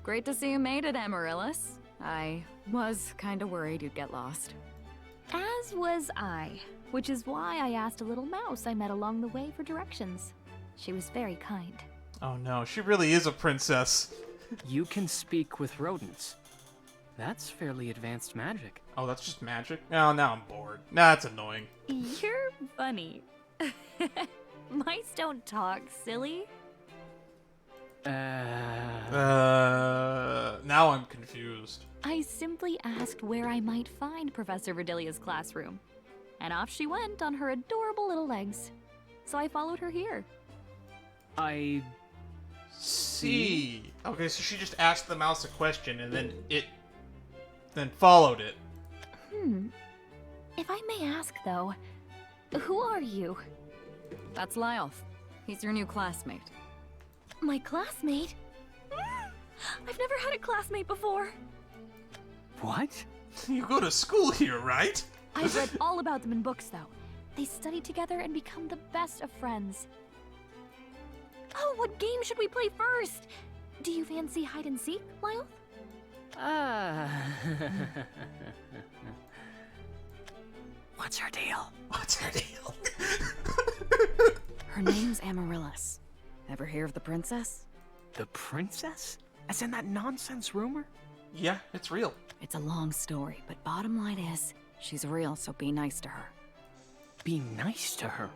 S2: Great to see you made it, Amaryllis. I was kinda worried you'd get lost.
S13: As was I, which is why I asked a little mouse I met along the way for directions. She was very kind.
S1: Oh no, she really is a princess.
S4: You can speak with rodents. That's fairly advanced magic.
S1: Oh, that's just magic? Oh, now I'm bored. Nah, that's annoying.
S13: You're funny. Mice don't talk, silly.
S1: Now I'm confused.
S13: I simply asked where I might find Professor Verdilia's classroom. And off she went on her adorable little legs. So I followed her here.
S4: I...
S1: see. Okay, so she just asked the mouse a question and then it... then followed it.
S13: If I may ask, though, who are you?
S2: That's Lyelth. He's your new classmate.
S13: My classmate? I've never had a classmate before.
S4: What?
S1: You go to school here, right?
S13: I've read all about them in books, though. They study together and become the best of friends. Oh, what game should we play first? Do you fancy hide and seek, Lyelth?
S4: What's her deal?
S1: What's her deal?
S2: Her name's Amaryllis. Ever hear of the princess?
S4: The princess? As in that nonsense rumor?
S1: Yeah, it's real.
S2: It's a long story, but bottom line is, she's real, so be nice to her.
S4: Be nice to her?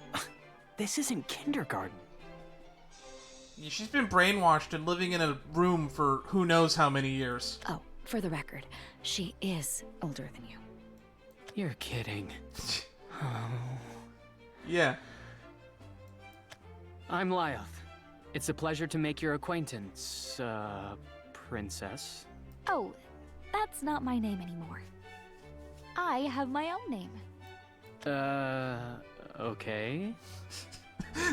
S4: This isn't kindergarten.
S1: Yeah, she's been brainwashed and living in a room for who knows how many years.
S2: Oh, for the record, she is older than you.
S4: You're kidding.
S1: Yeah.
S4: I'm Lyelth. It's a pleasure to make your acquaintance, princess.
S13: Oh, that's not my name anymore. I have my own name.
S4: Okay.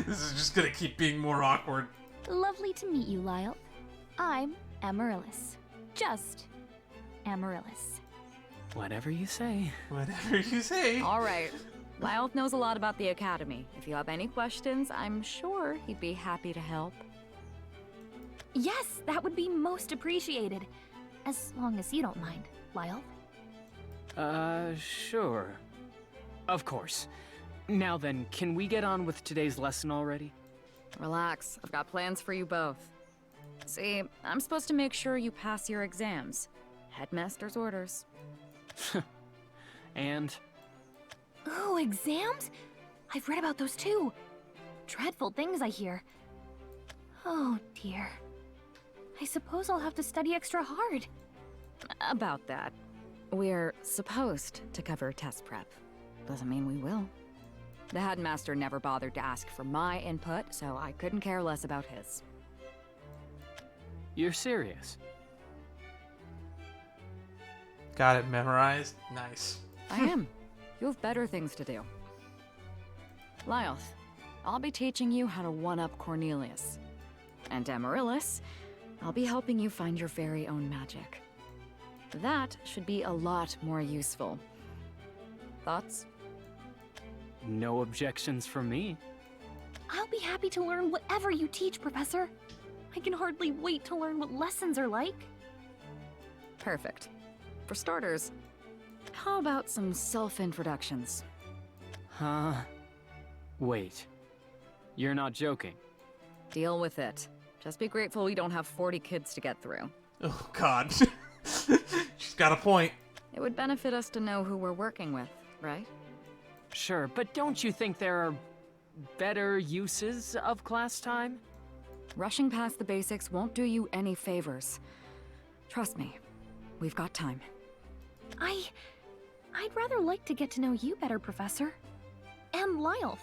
S1: This is just gonna keep being more awkward.
S13: Lovely to meet you, Lyelth. I'm Amaryllis. Just Amaryllis.
S4: Whatever you say.
S1: Whatever you say.
S2: All right. Lyelth knows a lot about the Academy. If you have any questions, I'm sure he'd be happy to help.
S13: Yes, that would be most appreciated. As long as you don't mind, Lyelth.
S4: Sure. Of course. Now then, can we get on with today's lesson already?
S2: Relax, I've got plans for you both. See, I'm supposed to make sure you pass your exams. Headmaster's orders.
S4: And?
S13: Ooh, exams? I've read about those too. Dreadful things, I hear. Oh dear. I suppose I'll have to study extra hard.
S2: About that. We're supposed to cover test prep. Doesn't mean we will. The headmaster never bothered to ask for my input, so I couldn't care less about his.
S4: You're serious?
S1: Got it memorized? Nice.
S2: I am. You have better things to do. Lyelth, I'll be teaching you how to one-up Cornelius. And Amaryllis, I'll be helping you find your very own magic. That should be a lot more useful. Thoughts?
S4: No objections from me.
S13: I'll be happy to learn whatever you teach, Professor. I can hardly wait to learn what lessons are like.
S2: Perfect. For starters, how about some self-introductions?
S4: Huh? Wait. You're not joking.
S2: Deal with it. Just be grateful we don't have 40 kids to get through.
S1: Oh, God. She's got a point.
S2: It would benefit us to know who we're working with, right?
S4: Sure, but don't you think there are better uses of class time?
S2: Rushing past the basics won't do you any favors. Trust me, we've got time.
S13: I'd rather like to get to know you better, Professor. And Lyelth.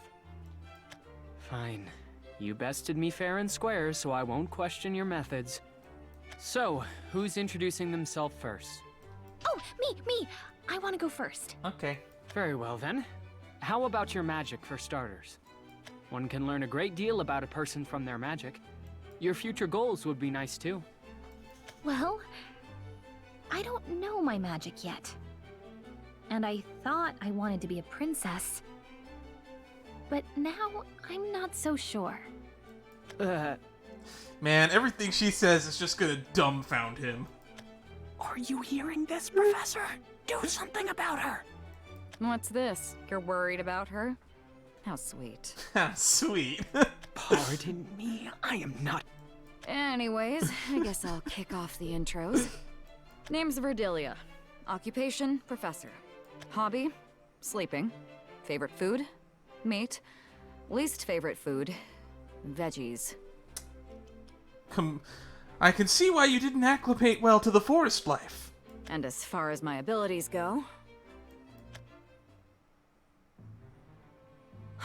S4: Fine. You bested me fair and square, so I won't question your methods. So, who's introducing themselves first?
S13: Oh, me! I want to go first.
S1: Okay.
S4: Very well then. How about your magic for starters? One can learn a great deal about a person from their magic. Your future goals would be nice too.
S13: Well, I don't know my magic yet. And I thought I wanted to be a princess. But now, I'm not so sure.
S1: Man, everything she says is just gonna dumbfound him.
S16: Are you hearing this, Professor? Do something about her!
S2: What's this? You're worried about her? How sweet.
S1: Sweet.
S16: Pardon me, I am not...
S2: Anyways, I guess I'll kick off the intros. Name's Verdilia. Occupation, professor. Hobby, sleeping. Favorite food, meat. Least favorite food, veggies.
S1: I can see why you didn't acclimate well to the forest life.
S2: And as far as my abilities go...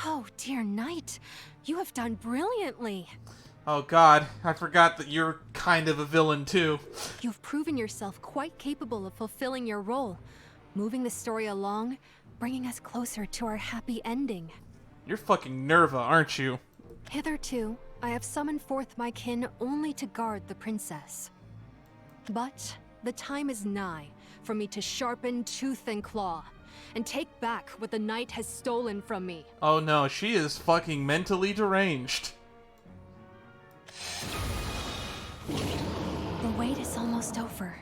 S11: Oh, dear Knight, you have done brilliantly.
S1: Oh God, I forgot that you're kind of a villain too.
S11: You've proven yourself quite capable of fulfilling your role, moving the story along, bringing us closer to our happy ending.
S1: You're fucking Nerva, aren't you?
S11: Hitherto, I have summoned forth my kin only to guard the princess. But the time is nigh for me to sharpen tooth and claw, and take back what the knight has stolen from me.
S1: Oh no, she is fucking mentally deranged.
S11: The wait is almost over.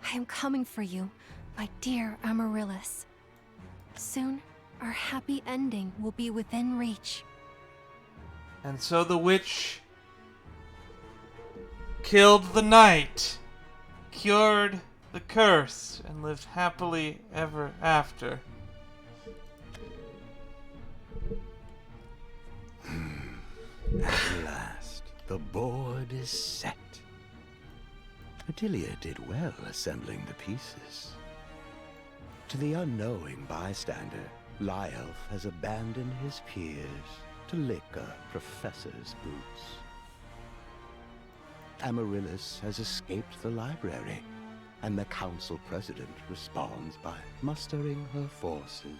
S11: I am coming for you, my dear Amaryllis. Soon, our happy ending will be within reach.
S1: And so the witch killed the knight, cured the curse, and lived happily ever after.
S3: At last, the board is set. Verdilia did well assembling the pieces. To the unknowing bystander, Lyelth has abandoned his peers to lick a professor's boots. Amaryllis has escaped the library, and the council president responds by mustering her forces.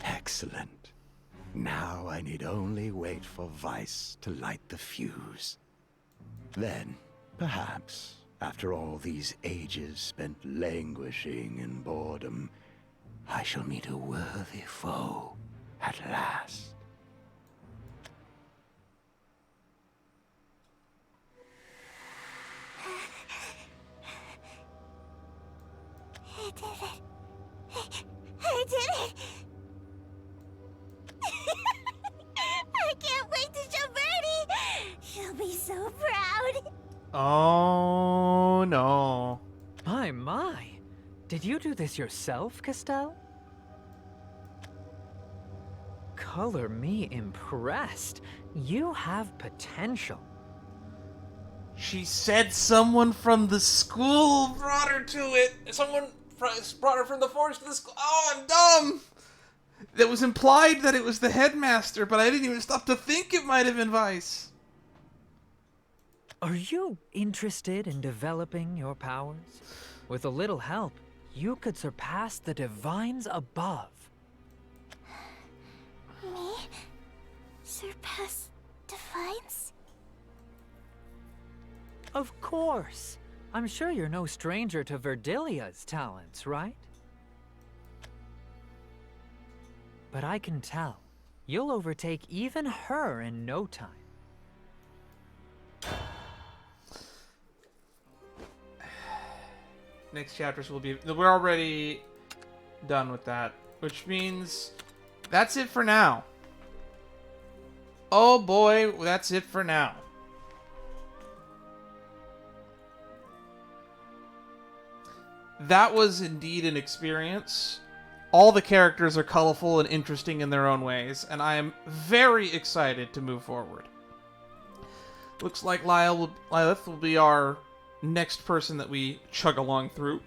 S3: Excellent. Now I need only wait for Vice to light the fuse. Then, perhaps, after all these ages spent languishing in boredom, I shall meet a worthy foe at last.
S14: I did it. I did it. I can't wait to show Birdie. She'll be so proud.
S1: Oh no.
S12: My. Did you do this yourself, Castell? Color me impressed. You have potential.
S1: She said someone from the school brought her to it. Someone brought her from the forest to the school. Oh, I'm dumb. It was implied that it was the headmaster, but I didn't even stop to think it might have been Vice.
S12: Are you interested in developing your powers? With a little help, you could surpass the divines above.
S14: Me? Surpass divines?
S12: Of course. I'm sure you're no stranger to Verdilia's talents, right? But I can tell. You'll overtake even her in no time.
S1: Next chapters will be... We're already done with that, which means that's it for now. Oh boy, that's it for now. That was indeed an experience. All the characters are colorful and interesting in their own ways, and I am very excited to move forward. Looks like Lyelth will be our next person that we chug along through.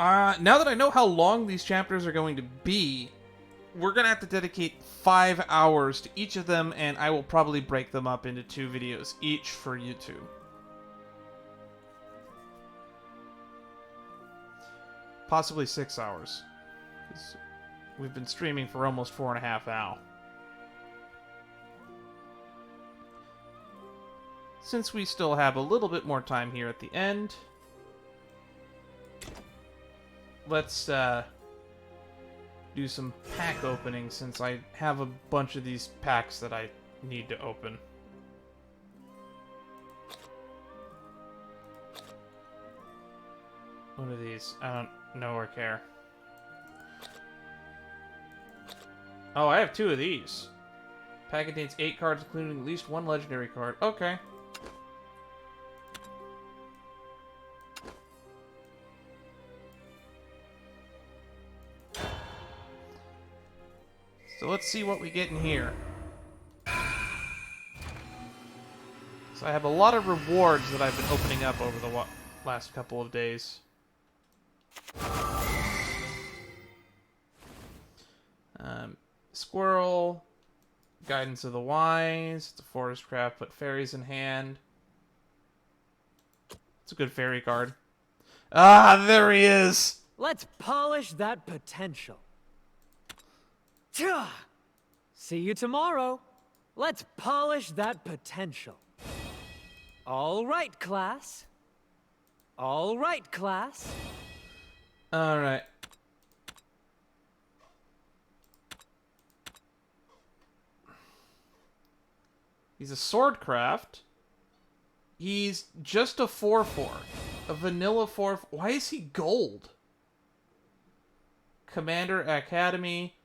S1: Now that I know how long these chapters are going to be, we're going to have to dedicate 5 hours to each of them, and I will probably break them up into 2 videos each for YouTube. Possibly 6 hours. 'Cause we've been streaming for almost 4.5 now. Since we still have a little bit more time here at the end, let's do some pack opening since I have a bunch of these packs that I need to open. What are these? I don't know or care. Oh, I have 2 of these. Pack contains 8 cards, including at least 1 legendary card. Okay. So let's see what we get in here. So I have a lot of rewards that I've been opening up over the last couple of days. Squirrel, Guidance of the Wise, it's a forest craft, put fairies in hand. It's a good fairy card. Ah, there he is!
S12: Let's polish that potential. See you tomorrow. Let's polish that potential. All right, class. All right, class.
S1: All right. He's a swordcraft. He's just a 4/4. A vanilla 4. Why is he gold? Commander Academy.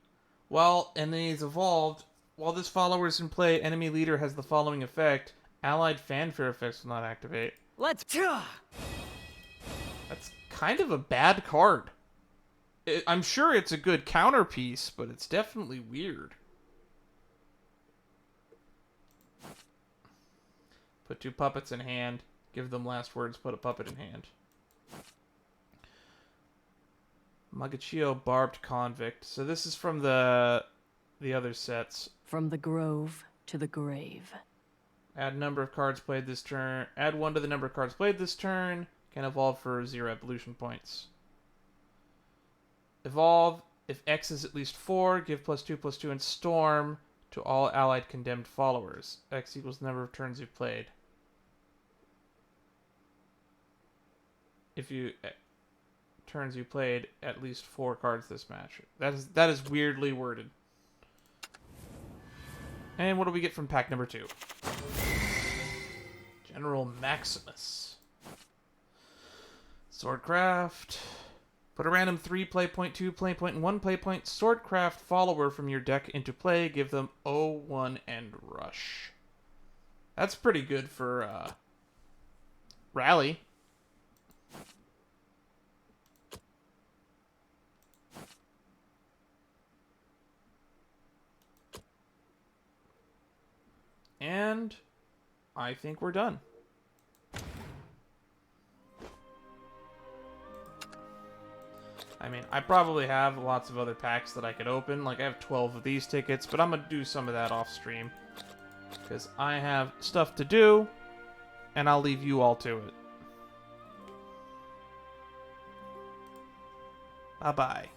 S1: Well, and then he's evolved. While this follower is in play, enemy leader has the following effect. Allied fanfare effects will not activate.
S12: Let's...
S1: That's kind of a bad card. I'm sure it's a good counterpiece, but it's definitely weird. Put 2 puppets in hand. Give them last words. Put a puppet in hand. Magachio Barbed Convict. So this is from the other sets.
S17: From the grove to the grave.
S1: Add number of cards played this turn. Add 1 to the number of cards played this turn. Can evolve for 0 evolution points. Evolve. If X is at least 4, give +2/+2 and Storm to all allied condemned followers. X equals the number of turns you've played. If you... turns you played at least 4 cards this match. That is weirdly worded. And what do we get from pack number 2? General Maximus. Swordcraft. Put a random 3 play point, 2 play point, and 1 play point Swordcraft follower from your deck into play. Give them 0, 1, and Rush. That's pretty good for Rally. And I think we're done. I mean, I probably have lots of other packs that I could open. Like, I have 12 of these tickets, but I'm going to do some of that off stream. Because I have stuff to do, and I'll leave you all to it. Bye-bye.